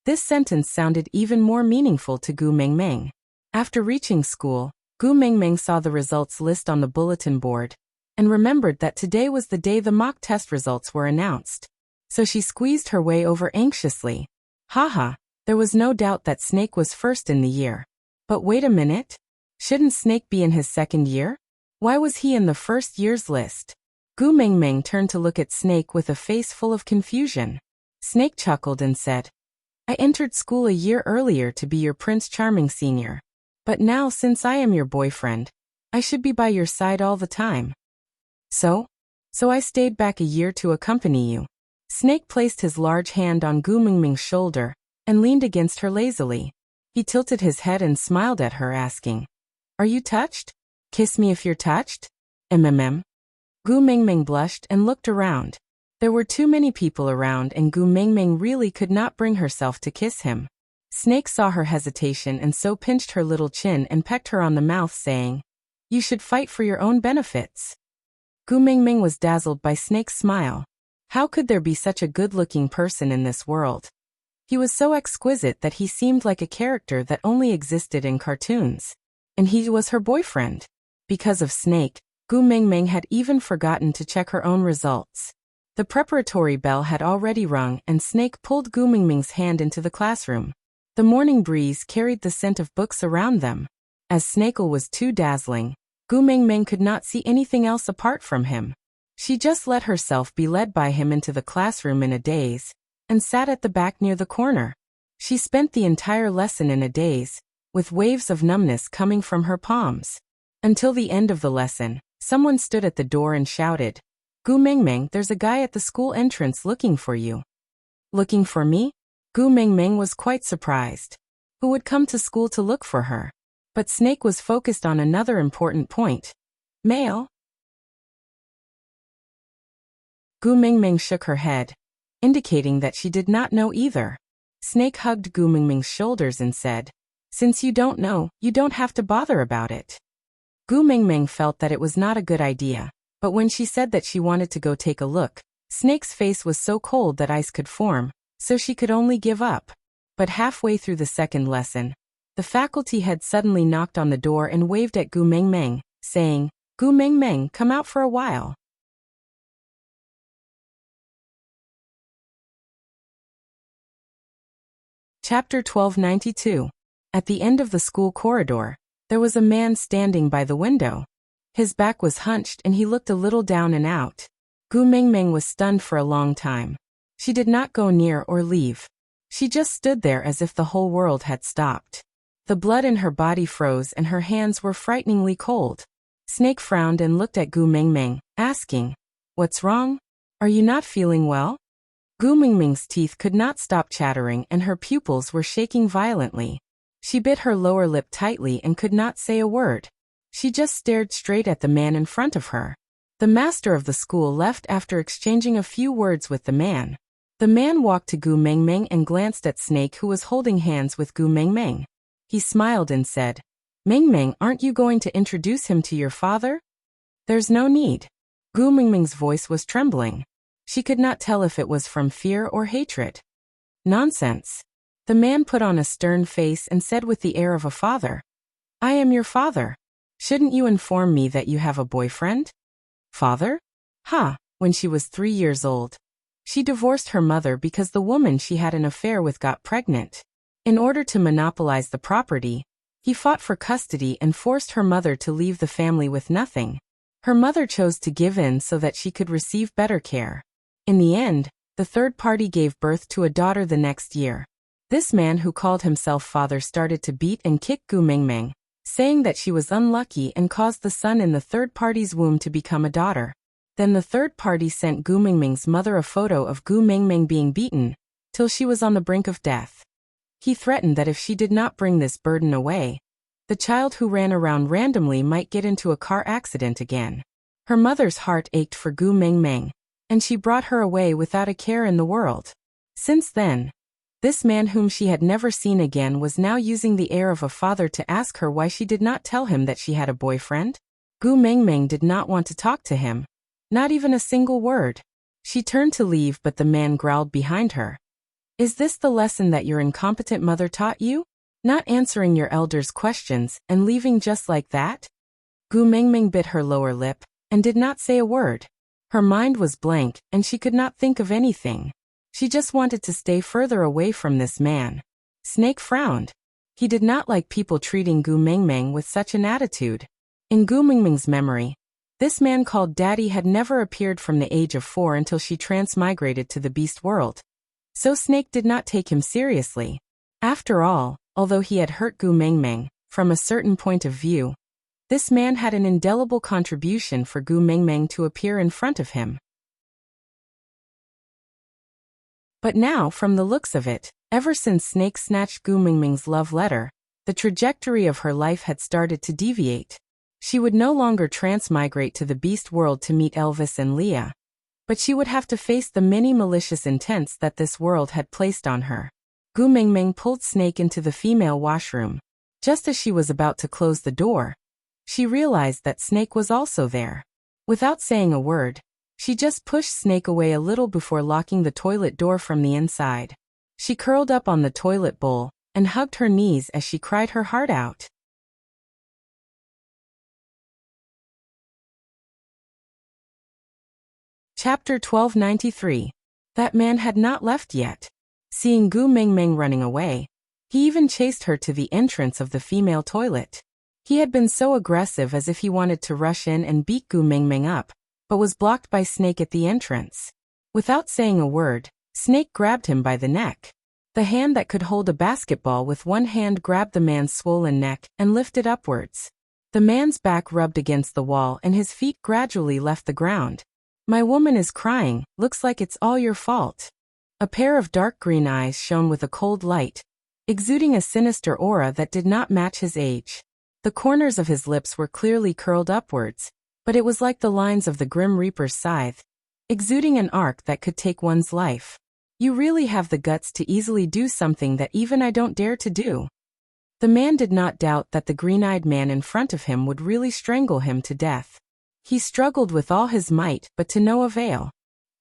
this sentence sounded even more meaningful to Gu Mingming. After reaching school, Gu Mingming saw the results list on the bulletin board and remembered that today was the day the mock test results were announced. So she squeezed her way over anxiously. Haha, there was no doubt that Snake was first in the year. But wait a minute. Shouldn't Snake be in his second year? Why was he in the first year's list? Gu Mingming turned to look at Snake with a face full of confusion. Snake chuckled and said, "I entered school a year earlier to be your Prince Charming Senior. But now, since I am your boyfriend, I should be by your side all the time. So I stayed back a year to accompany you." Snake placed his large hand on Gu Mingming's shoulder and leaned against her lazily. He tilted his head and smiled at her, asking, "Are you touched? Kiss me if you're touched." Gu Mingming blushed and looked around. There were too many people around and Gu Mingming really could not bring herself to kiss him. Snake saw her hesitation and so pinched her little chin and pecked her on the mouth, saying, "You should fight for your own benefits." Gu Mingming was dazzled by Snake's smile. How could there be such a good-looking person in this world? He was so exquisite that he seemed like a character that only existed in cartoons. And he was her boyfriend. Because of Snake, Gu Mingming had even forgotten to check her own results. The preparatory bell had already rung and Snake pulled Gu Mingming's hand into the classroom. The morning breeze carried the scent of books around them. As Snakel was too dazzling, Gu Mingming could not see anything else apart from him. She just let herself be led by him into the classroom in a daze, and sat at the back near the corner. She spent the entire lesson in a daze, with waves of numbness coming from her palms. Until the end of the lesson, someone stood at the door and shouted, "Gu Mingming, there's a guy at the school entrance looking for you." Looking for me? Gu Mingming was quite surprised. Who would come to school to look for her? But Snake was focused on another important point. Male? Gu Mingming shook her head, indicating that she did not know either. Snake hugged Gu Mingming's shoulders and said, "Since you don't know, you don't have to bother about it." Gu Mingming felt that it was not a good idea, but when she said that she wanted to go take a look, Snake's face was so cold that ice could form, so she could only give up. But halfway through the second lesson, the faculty had suddenly knocked on the door and waved at Gu Mingming, saying, "Gu Mingming, come out for a while." Chapter 1292. At the end of the school corridor, there was a man standing by the window. His back was hunched and he looked a little down and out. Gu Mingming was stunned for a long time. She did not go near or leave. She just stood there as if the whole world had stopped. The blood in her body froze and her hands were frighteningly cold. Snake frowned and looked at Gu Mingming, asking, "What's wrong? Are you not feeling well?" Gu Mingming's teeth could not stop chattering and her pupils were shaking violently. She bit her lower lip tightly and could not say a word. She just stared straight at the man in front of her. The master of the school left after exchanging a few words with the man. The man walked to Gu Mingming and glanced at Snake, who was holding hands with Gu Mingming. He smiled and said, "Mingming, aren't you going to introduce him to your father?" "There's no need." Gu Mingming's voice was trembling. She could not tell if it was from fear or hatred. "Nonsense." The man put on a stern face and said with the air of a father, "I am your father. Shouldn't you inform me that you have a boyfriend?" "Father? Ha!" When she was 3 years old, she divorced her mother because the woman she had an affair with got pregnant. In order to monopolize the property, he fought for custody and forced her mother to leave the family with nothing. Her mother chose to give in so that she could receive better care. In the end, the third party gave birth to a daughter the next year. This man who called himself father started to beat and kick Gu Mingming, saying that she was unlucky and caused the son in the third party's womb to become a daughter. Then the third party sent Gu Mingming's mother a photo of Gu Mingming being beaten, till she was on the brink of death. He threatened that if she did not bring this burden away, the child who ran around randomly might get into a car accident again. Her mother's heart ached for Gu Mingming, and she brought her away without a care in the world. Since then, this man whom she had never seen again was now using the air of a father to ask her why she did not tell him that she had a boyfriend. Gu Mingming did not want to talk to him, not even a single word. She turned to leave, but the man growled behind her, "Is this the lesson that your incompetent mother taught you? Not answering your elders' questions and leaving just like that?" Gu Mingming bit her lower lip and did not say a word. Her mind was blank and she could not think of anything. She just wanted to stay further away from this man. Snake frowned. He did not like people treating Gu Mingming with such an attitude. In Gu Mingming's memory, this man called Daddy had never appeared from the age of 4 until she transmigrated to the beast world. So Snake did not take him seriously. After all, although he had hurt Gu Mingming, from a certain point of view, this man had an indelible contribution for Gu Mingming to appear in front of him. But now, from the looks of it, ever since Snake snatched Gu Mingming's love letter, the trajectory of her life had started to deviate. She would no longer transmigrate to the beast world to meet Elvis and Leah, but she would have to face the many malicious intents that this world had placed on her. Gu Mingming pulled Snake into the female washroom. Just as she was about to close the door, she realized that Snake was also there. Without saying a word, she just pushed Snake away a little before locking the toilet door from the inside. She curled up on the toilet bowl and hugged her knees as she cried her heart out. Chapter 1293. That man had not left yet. Seeing Gu Mingming running away, he even chased her to the entrance of the female toilet. He had been so aggressive as if he wanted to rush in and beat Gu Mingming up, but was blocked by Snake at the entrance. Without saying a word, Snake grabbed him by the neck. The hand that could hold a basketball with one hand grabbed the man's swollen neck and lifted upwards. The man's back rubbed against the wall and his feet gradually left the ground. "My woman is crying, looks like it's all your fault." A pair of dark green eyes shone with a cold light, exuding a sinister aura that did not match his age. The corners of his lips were clearly curled upwards, but it was like the lines of the Grim Reaper's scythe, exuding an arc that could take one's life. "You really have the guts to easily do something that even I don't dare to do." The man did not doubt that the green-eyed man in front of him would really strangle him to death. He struggled with all his might, but to no avail.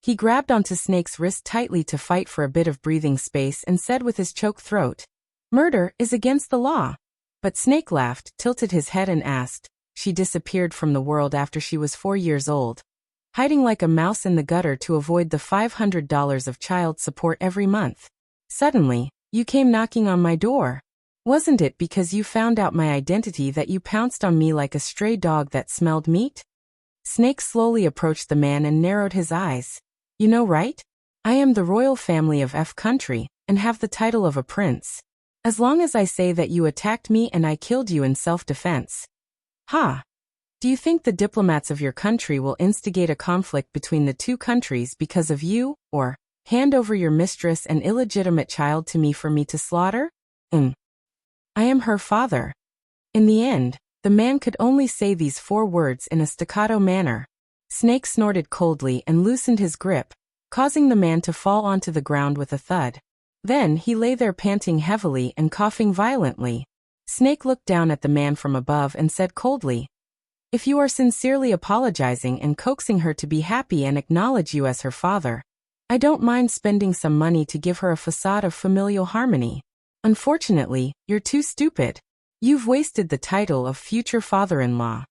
He grabbed onto Snake's wrist tightly to fight for a bit of breathing space and said with his choked throat, "Murder is against the law." But Snake laughed, tilted his head and asked. She disappeared from the world after she was 4 years old, hiding like a mouse in the gutter to avoid the $500 of child support every month. "Suddenly, you came knocking on my door. Wasn't it because you found out my identity that you pounced on me like a stray dog that smelled meat? Snake slowly approached the man and narrowed his eyes. You know, right? I am the royal family of F country, and have the title of a prince. As long as I say that you attacked me and I killed you in self-defense. Ha! Do you think the diplomats of your country will instigate a conflict between the two countries because of you, or hand over your mistress and illegitimate child to me for me to slaughter? I am her father. In the end, the man could only say these 4 words in a staccato manner. Snake snorted coldly and loosened his grip, causing the man to fall onto the ground with a thud. Then he lay there panting heavily and coughing violently. Snake looked down at the man from above and said coldly, if you are sincerely apologizing and coaxing her to be happy and acknowledge you as her father, I don't mind spending some money to give her a facade of familial harmony. Unfortunately, you're too stupid. You've wasted the title of future father-in-law.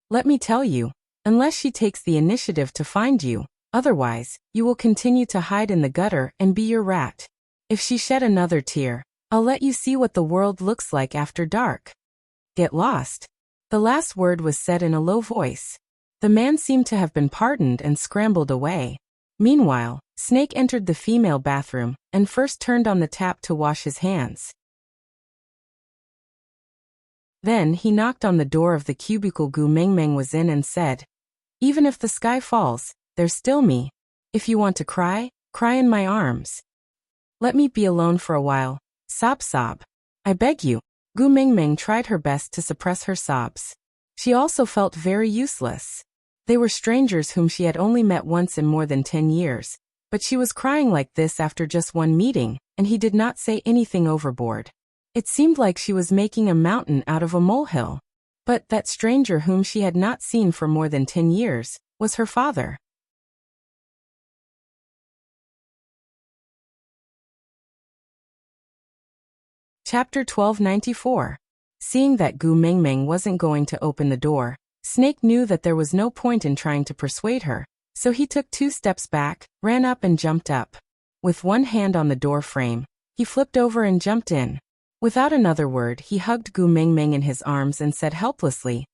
Let me tell you, unless she takes the initiative to find you, otherwise, you will continue to hide in the gutter and be your rat. If she shed another tear, I'll let you see what the world looks like after dark. Get lost. The last word was said in a low voice. The man seemed to have been pardoned and scrambled away. Meanwhile, Snake entered the female bathroom and first turned on the tap to wash his hands. Then he knocked on the door of the cubicle Gu Mingming was in and said, even if the sky falls, there's still me. If you want to cry, cry in my arms. Let me be alone for a while. Sob sob. I beg you. Gu Mingming tried her best to suppress her sobs. She also felt very useless. They were strangers whom she had only met once in more than 10 years, but she was crying like this after just one meeting, and he did not say anything overboard. It seemed like she was making a mountain out of a molehill. But that stranger whom she had not seen for more than 10 years was her father. Chapter 1294. Seeing that Gu Mingming wasn't going to open the door, Snake knew that there was no point in trying to persuade her, so he took 2 steps back, ran up and jumped up. With one hand on the door frame, he flipped over and jumped in. Without another word, he hugged Gu Mingming in his arms and said helplessly,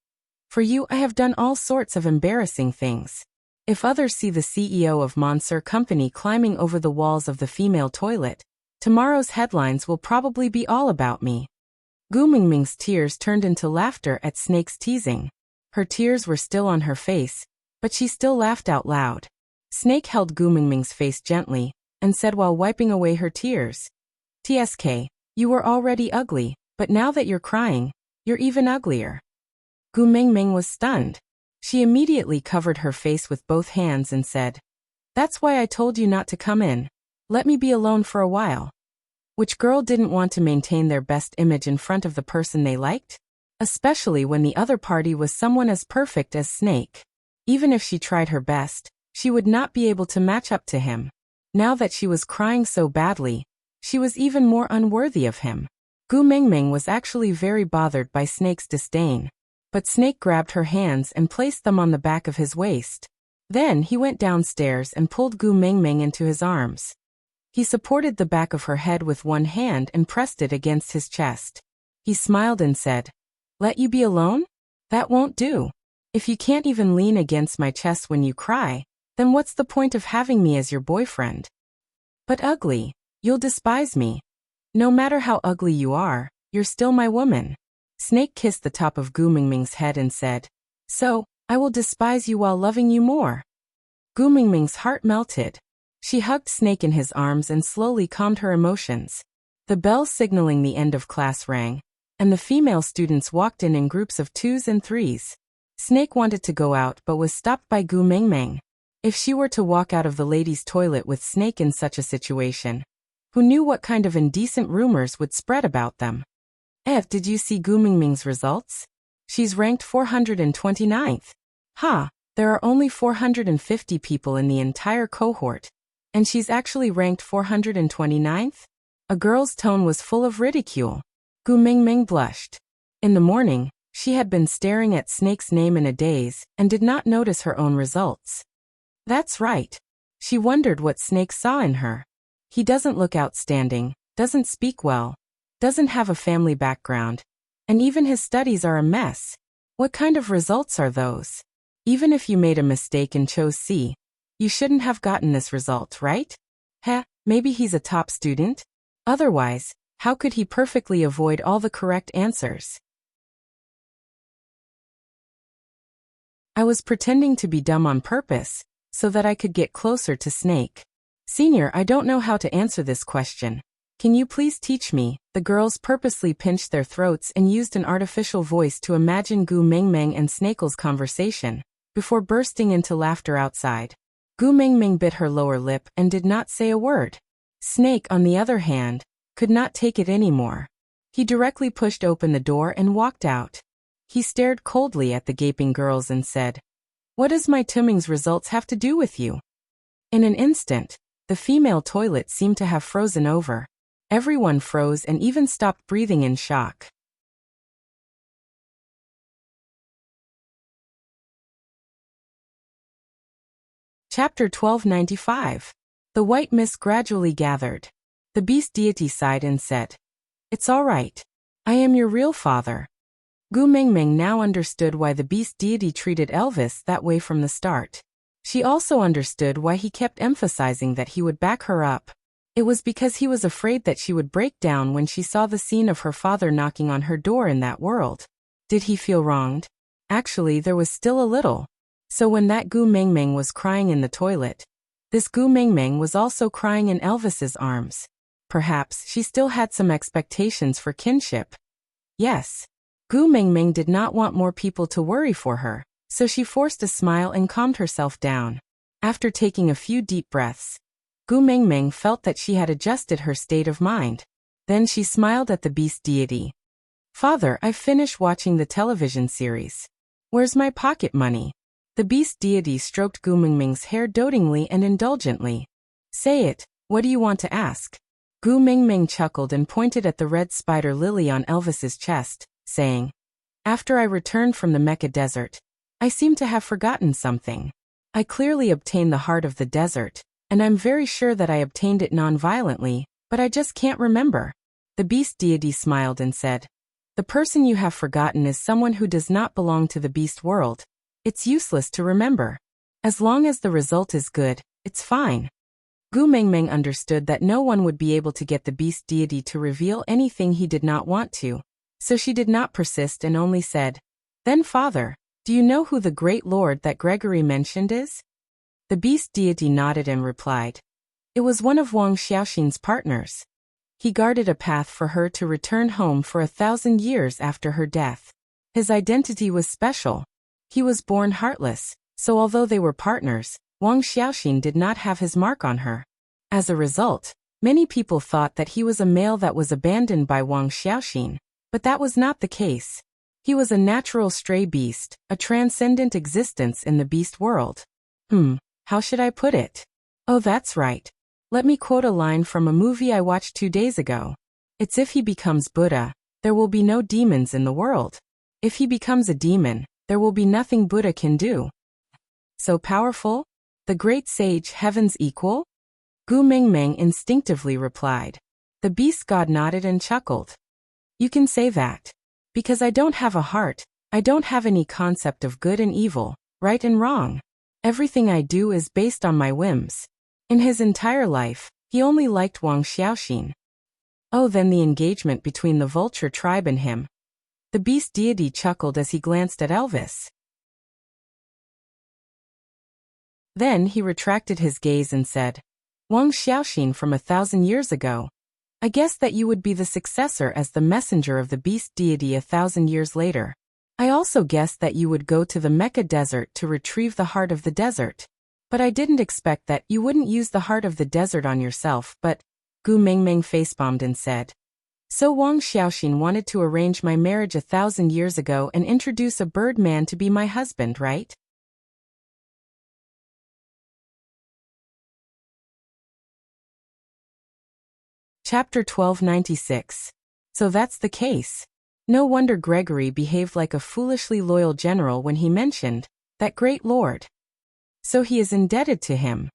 for you I have done all sorts of embarrassing things. If others see the CEO of Monsieur Company climbing over the walls of the female toilet, tomorrow's headlines will probably be all about me. Gu Mingming's tears turned into laughter at Snake's teasing. Her tears were still on her face, but she still laughed out loud. Snake held Gu Mingming's face gently, and said while wiping away her tears, TSK, you were already ugly, but now that you're crying, you're even uglier. Gu Mingming was stunned. She immediately covered her face with both hands and said, that's why I told you not to come in. Let me be alone for a while. Which girl didn't want to maintain their best image in front of the person they liked? Especially when the other party was someone as perfect as Snake. Even if she tried her best, she would not be able to match up to him. Now that she was crying so badly, she was even more unworthy of him. Gu Mingming was actually very bothered by Snake's disdain. But Snake grabbed her hands and placed them on the back of his waist. Then he went downstairs and pulled Gu Mingming into his arms. He supported the back of her head with one hand and pressed it against his chest. He smiled and said, let you be alone? That won't do. If you can't even lean against my chest when you cry, then what's the point of having me as your boyfriend? But ugly, you'll despise me. No matter how ugly you are, you're still my woman. Snake kissed the top of Gu Mingming's head and said, so, I will despise you while loving you more. Gu Mingming's heart melted. She hugged Snake in his arms and slowly calmed her emotions. The bell signaling the end of class rang, and the female students walked in groups of 2s and 3s. Snake wanted to go out but was stopped by Gu Mingming. If she were to walk out of the ladies' toilet with Snake in such a situation, who knew what kind of indecent rumors would spread about them? Did you see Gu Mingming's results? She's ranked 429th. Ha, there are only 450 people in the entire cohort, and she's actually ranked 429th? A girl's tone was full of ridicule. Gu Mingming blushed. In the morning, she had been staring at Snake's name in a daze and did not notice her own results. That's right. She wondered what Snake saw in her. He doesn't look outstanding, doesn't speak well, doesn't have a family background, and even his studies are a mess. What kind of results are those? Even if you made a mistake and chose C, you shouldn't have gotten this result, right? Heh, maybe he's a top student? Otherwise, how could he perfectly avoid all the correct answers? I was pretending to be dumb on purpose, so that I could get closer to Snake. Senior, I don't know how to answer this question. Can you please teach me? The girls purposely pinched their throats and used an artificial voice to imagine Gu Mengmeng and Snakel's conversation, before bursting into laughter outside. Gu Mengmeng bit her lower lip and did not say a word. Snake, on the other hand, could not take it anymore. He directly pushed open the door and walked out. He stared coldly at the gaping girls and said, "What does my Tumming's results have to do with you?" In an instant, the female toilet seemed to have frozen over. Everyone froze and even stopped breathing in shock. Chapter 1295. The white mist gradually gathered. The beast deity sighed and said, "It's all right. I am your real father." Gu Mengmeng now understood why the beast deity treated Elvis that way from the start. She also understood why he kept emphasizing that he would back her up. It was because he was afraid that she would break down when she saw the scene of her father knocking on her door in that world. Did he feel wronged? Actually, there was still a little. So when that Gu Mengmeng was crying in the toilet, this Gu Mengmeng was also crying in Elvis's arms. Perhaps she still had some expectations for kinship. Yes. Gu Mengmeng did not want more people to worry for her, so she forced a smile and calmed herself down. After taking a few deep breaths, Gu Mengmeng felt that she had adjusted her state of mind. Then she smiled at the beast deity. "Father, I've finished watching the television series. Where's my pocket money?" The beast deity stroked Gu Mengmeng's hair dotingly and indulgently. "Say it, what do you want to ask?" Gu Mengmeng chuckled and pointed at the red spider lily on Elvis's chest, saying, "After I returned from the Mecca desert, I seem to have forgotten something. I clearly obtained the heart of the desert, and I'm very sure that I obtained it non-violently, but I just can't remember." The beast deity smiled and said, "The person you have forgotten is someone who does not belong to the beast world. It's useless to remember. As long as the result is good, it's fine." Gu Mengmeng understood that no one would be able to get the beast deity to reveal anything he did not want to, so she did not persist and only said, "Then father, do you know who the great lord that Gregory mentioned is?" The beast deity nodded and replied, "It was one of Wang Xiaoxin's partners. He guarded a path for her to return home for 1,000 years after her death. His identity was special. He was born heartless, so although they were partners, Wang Xiaoxin did not have his mark on her. As a result, many people thought that he was a male that was abandoned by Wang Xiaoxin, but that was not the case. He was a natural stray beast, a transcendent existence in the beast world. How should I put it? Oh, that's right. Let me quote a line from a movie I watched 2 days ago. It's if he becomes Buddha, there will be no demons in the world. If he becomes a demon, there will be nothing Buddha can do. So powerful? The great sage heaven's equal? Gu Mengmeng instinctively replied. The beast god nodded and chuckled. You can say that. Because I don't have a heart, I don't have any concept of good and evil, right and wrong. Everything I do is based on my whims. In his entire life, he only liked Wang Xiaoxin. Oh, then the engagement between the vulture tribe and him. The beast deity chuckled as he glanced at Elvis. Then he retracted his gaze and said, Wang Xiaoxin from 1,000 years ago. I guess that you would be the successor as the messenger of the beast deity 1,000 years later. I also guessed that you would go to the Mecca desert to retrieve the heart of the desert. But I didn't expect that you wouldn't use the heart of the desert on yourself, but Gu Mengmeng facepalmed and said, So Wang Xiaoxin wanted to arrange my marriage 1,000 years ago and introduce a bird man to be my husband, right? Chapter 1296. So that's the case. No wonder Gregory behaved like a foolishly loyal general when he mentioned that great lord. So he is indebted to him.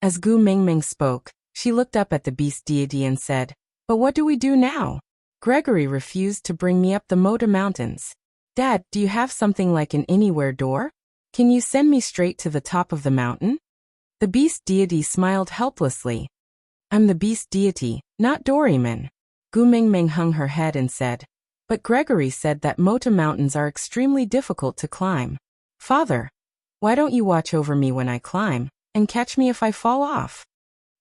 As Gu Mengmeng spoke, she looked up at the beast deity and said, But what do we do now? Gregory refused to bring me up the Mota Mountains. Dad, do you have something like an anywhere door? Can you send me straight to the top of the mountain? The beast deity smiled helplessly. I'm the beast deity, not Doraemon. Gu Mingming hung her head and said, but Gregory said that Mota Mountains are extremely difficult to climb. Father, why don't you watch over me when I climb, and catch me if I fall off?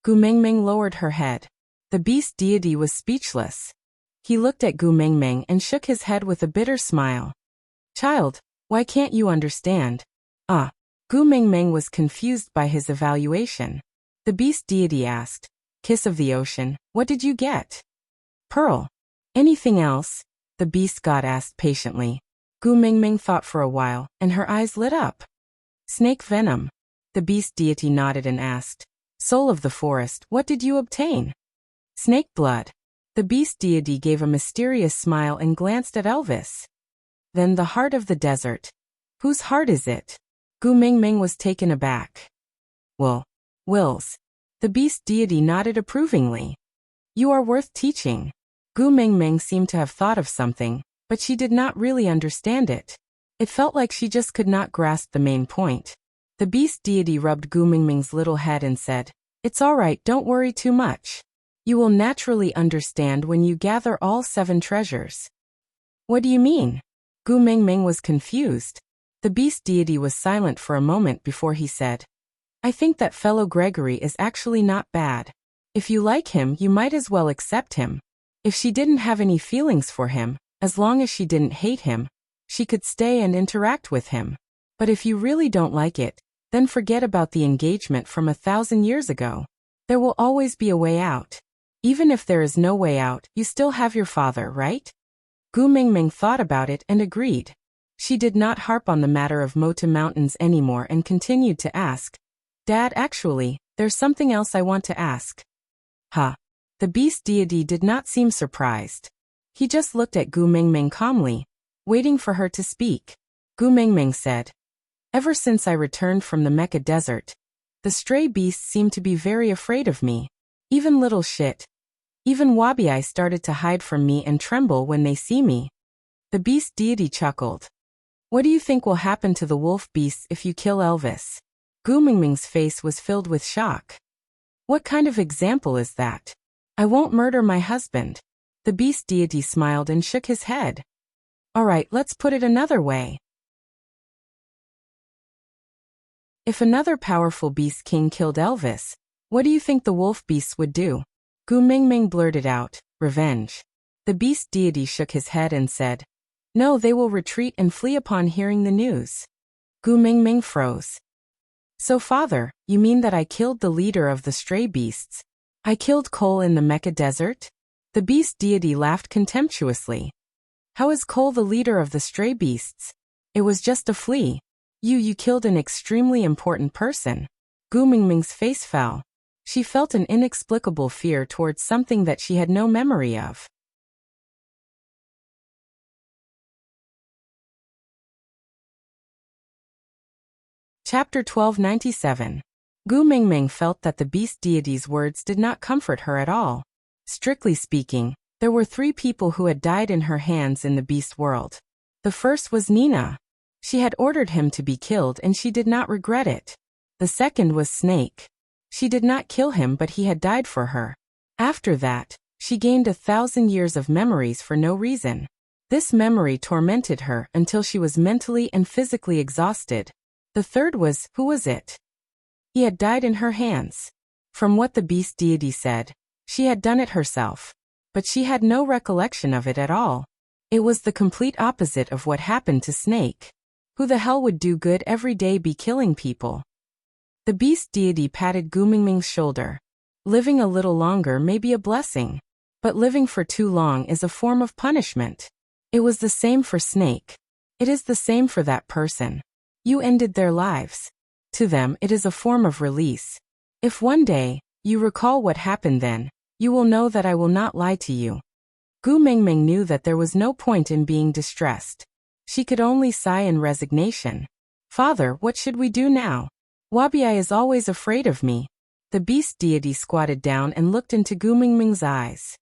Gu Mingming lowered her head. The beast deity was speechless. He looked at Gu Mingming and shook his head with a bitter smile. Child, why can't you understand? Gu Mingming was confused by his evaluation. The beast deity asked, Kiss of the ocean, what did you get? Pearl. Anything else? The beast god asked patiently. Gu Mingming thought for a while, and her eyes lit up. Snake venom. The beast deity nodded and asked, Soul of the forest, what did you obtain? Snake blood. The beast deity gave a mysterious smile and glanced at Elvis. Then the heart of the desert. Whose heart is it? Gu Mingming was taken aback. Will's. The beast deity nodded approvingly. You are worth teaching. Gu Mingming seemed to have thought of something, but she did not really understand it. It felt like she just could not grasp the main point. The beast deity rubbed Gu Mingming's little head and said, It's all right, don't worry too much. You will naturally understand when you gather all 7 treasures. What do you mean? Gu Mingming was confused. The beast deity was silent for a moment before he said, I think that fellow Gregory is actually not bad. If you like him, you might as well accept him. If she didn't have any feelings for him, as long as she didn't hate him, she could stay and interact with him. But if you really don't like it, then forget about the engagement from 1,000 years ago. There will always be a way out. Even if there is no way out, you still have your father, right? Gu Mingming thought about it and agreed. She did not harp on the matter of Mota Mountains anymore and continued to ask, Dad, actually, there's something else I want to ask. The beast deity did not seem surprised. He just looked at Gu Mingming calmly, waiting for her to speak. Gu Mingming said, Ever since I returned from the Mecca Desert, the stray beasts seem to be very afraid of me. Even little shit. Even Wabi started to hide from me and tremble when they see me. The beast deity chuckled. What do you think will happen to the wolf beasts if you kill Elvis? Gu Mingming's face was filled with shock. What kind of example is that? I won't murder my husband. The beast deity smiled and shook his head. All right, let's put it another way. If another powerful beast king killed Elvis, what do you think the wolf beasts would do? Gu Mingming blurted out, Revenge. The beast deity shook his head and said, No, they will retreat and flee upon hearing the news. Gu Mingming froze. So father, you mean that I killed the leader of the stray beasts? I killed Cole in the Mecca Desert? The beast deity laughed contemptuously. How is Cole the leader of the stray beasts? It was just a flea. You killed an extremely important person. Gu Mingming's face fell. She felt an inexplicable fear towards something that she had no memory of. Chapter 1297. Gu Mingming felt that the beast deity's words did not comfort her at all. Strictly speaking, there were 3 people who had died in her hands in the beast world. The first was Nina. She had ordered him to be killed and she did not regret it. The second was Snake. She did not kill him but he had died for her. After that, she gained 1,000 years of memories for no reason. This memory tormented her until she was mentally and physically exhausted. The third was, who was it? He had died in her hands. From what the beast deity said, she had done it herself. But she had no recollection of it at all. It was the complete opposite of what happened to Snake. Who the hell would do good every day be killing people? The beast deity patted Gu Mingming's shoulder. Living a little longer may be a blessing. But living for too long is a form of punishment. It was the same for Snake. It is the same for that person. You ended their lives. To them it is a form of release. If one day, you recall what happened then, you will know that I will not lie to you. Gu Mingming knew that there was no point in being distressed. She could only sigh in resignation. Father, what should we do now? Wabi is always afraid of me. The beast deity squatted down and looked into Gu Mingming's eyes.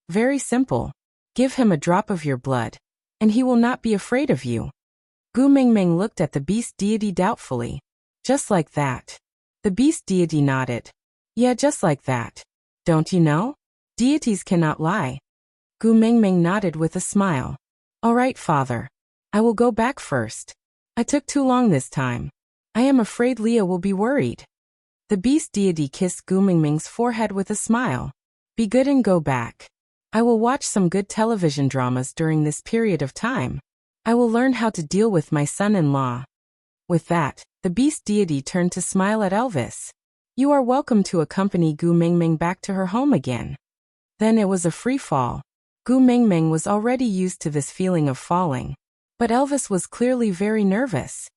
Very simple. Give him a drop of your blood, and he will not be afraid of you. Gu Mingming looked at the beast deity doubtfully. Just like that. The beast deity nodded. Yeah, just like that. Don't you know? Deities cannot lie. Gu Mingming nodded with a smile. All right, father. I will go back first. I took too long this time. I am afraid Leah will be worried. The beast deity kissed Gu Mingming's forehead with a smile. Be good and go back. I will watch some good television dramas during this period of time. I will learn how to deal with my son-in-law. With that, the beast deity turned to smile at Elvis. You are welcome to accompany Gu Mingming back to her home again. Then it was a free fall. Gu Mingming was already used to this feeling of falling. But Elvis was clearly very nervous.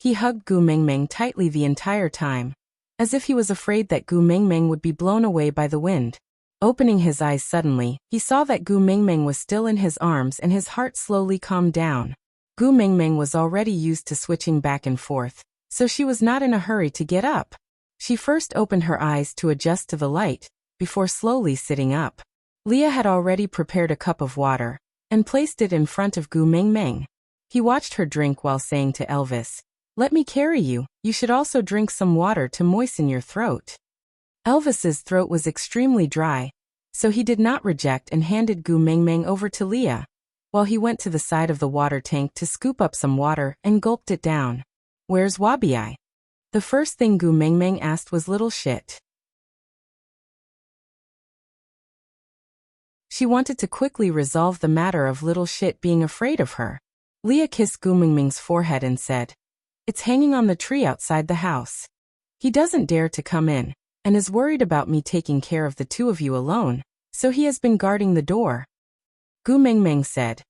He hugged Gu Mingming tightly the entire time, as if he was afraid that Gu Mingming would be blown away by the wind. Opening his eyes suddenly, he saw that Gu Mingming was still in his arms and his heart slowly calmed down. Gu Mingming was already used to switching back and forth, so she was not in a hurry to get up. She first opened her eyes to adjust to the light, before slowly sitting up. Leah had already prepared a cup of water, and placed it in front of Gu Mingming. He watched her drink while saying to Elvis, "Let me carry you, you should also drink some water to moisten your throat." Elvis's throat was extremely dry, so he did not reject and handed Gu Mingming over to Leah, while he went to the side of the water tank to scoop up some water and gulped it down. Where's Wabi? The first thing Gu Mingming asked was little shit. She wanted to quickly resolve the matter of little shit being afraid of her. Leah kissed Gu Mingming's forehead and said, "It's hanging on the tree outside the house. He doesn't dare to come in, and is worried about me taking care of the two of you alone, so he has been guarding the door." Gu Mingming said,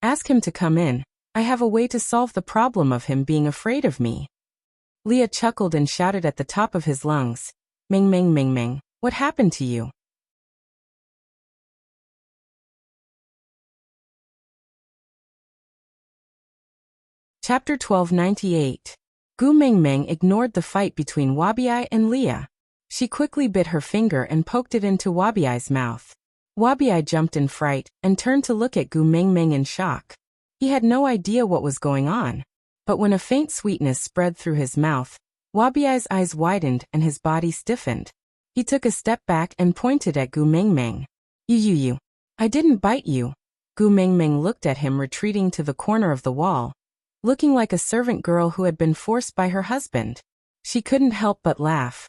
"Ask him to come in. I have a way to solve the problem of him being afraid of me." Leah chuckled and shouted at the top of his lungs, "Ming Ming Ming Ming, what happened to you?" Chapter 1298. Gu Mingming ignored the fight between Wabi and Leah. She quickly bit her finger and poked it into Wabi's mouth. Wabi jumped in fright and turned to look at Gu Mingming in shock. He had no idea what was going on. But when a faint sweetness spread through his mouth, Wabi's eyes widened and his body stiffened. He took a step back and pointed at Gu Mingming. You. I didn't bite you." Gu Mingming looked at him retreating to the corner of the wall, looking like a servant girl who had been forced by her husband. She couldn't help but laugh.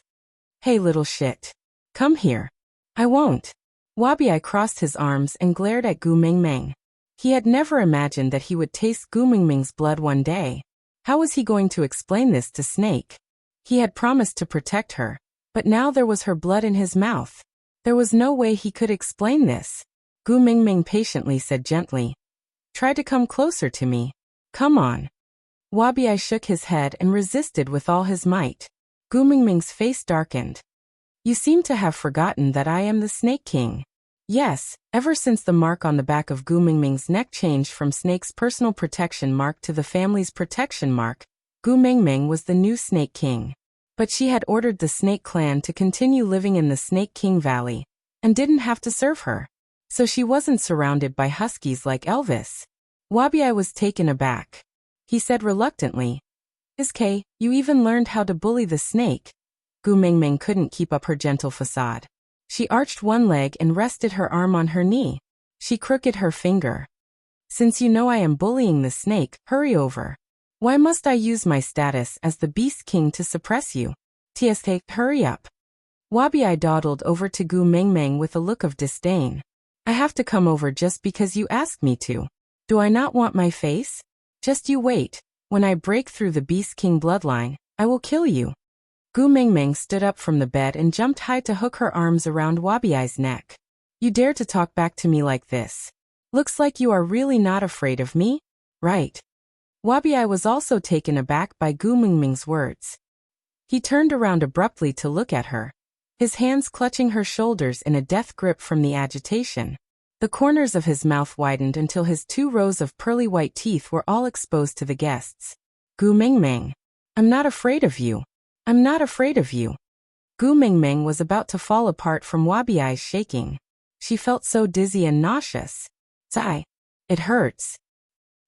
"Hey little shit. Come here." "I won't." Wabi crossed his arms and glared at Gu Mingming. He had never imagined that he would taste Gu Mingming's blood one day. How was he going to explain this to Snake? He had promised to protect her, but now there was her blood in his mouth. There was no way he could explain this. Gu Mingming patiently said gently, "Try to come closer to me. Come on." Wabi shook his head and resisted with all his might. Gu Mingming's face darkened. "You seem to have forgotten that I am the Snake King." Yes, ever since the mark on the back of Gu Mingming's neck changed from Snake's personal protection mark to the family's protection mark, Gu Mingming was the new Snake King. But she had ordered the Snake Clan to continue living in the Snake King Valley, and didn't have to serve her. So she wasn't surrounded by huskies like Elvis. Wabi was taken aback. He said reluctantly, "Iskay, you even learned how to bully the snake." Gu Mingming couldn't keep up her gentle facade. She arched one leg and rested her arm on her knee. She crooked her finger. "Since you know I am bullying the snake, hurry over. Why must I use my status as the Beast King to suppress you? TSK, hurry up." Wabi dawdled over to Gu Mingming with a look of disdain. "I have to come over just because you asked me to. Do I not want my face? Just you wait. When I break through the Beast King bloodline, I will kill you." Gu Mingming stood up from the bed and jumped high to hook her arms around Wabi's neck. "You dare to talk back to me like this? Looks like you are really not afraid of me, right?" Wabi was also taken aback by Gu Mingming's words. He turned around abruptly to look at her, his hands clutching her shoulders in a death grip from the agitation. The corners of his mouth widened until his 2 rows of pearly white teeth were all exposed to the guests. "Gu Mingming, I'm not afraid of you. I'm not afraid of you." Gu Mingming was about to fall apart from Wabi's shaking. She felt so dizzy and nauseous. Sigh. It hurts.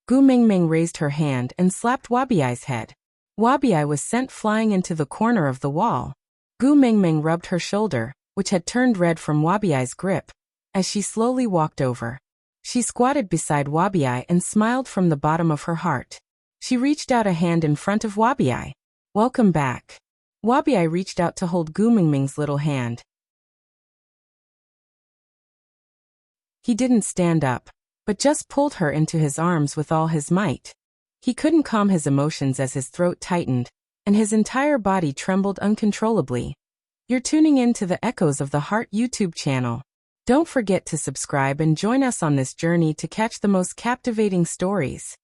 Gu Mingming raised her hand and slapped Wabiai's head. Wabiai was sent flying into the corner of the wall. Gu Mingming rubbed her shoulder, which had turned red from Wabiai's grip, as she slowly walked over. She squatted beside Wabiai and smiled from the bottom of her heart. She reached out a hand in front of Wabiai. Welcome back. Wabiai reached out to hold Gu Mingming's little hand. He didn't stand up, but just pulled her into his arms with all his might. He couldn't calm his emotions as his throat tightened, and his entire body trembled uncontrollably. You're tuning in to the Echoes of the Heart YouTube channel. Don't forget to subscribe and join us on this journey to catch the most captivating stories.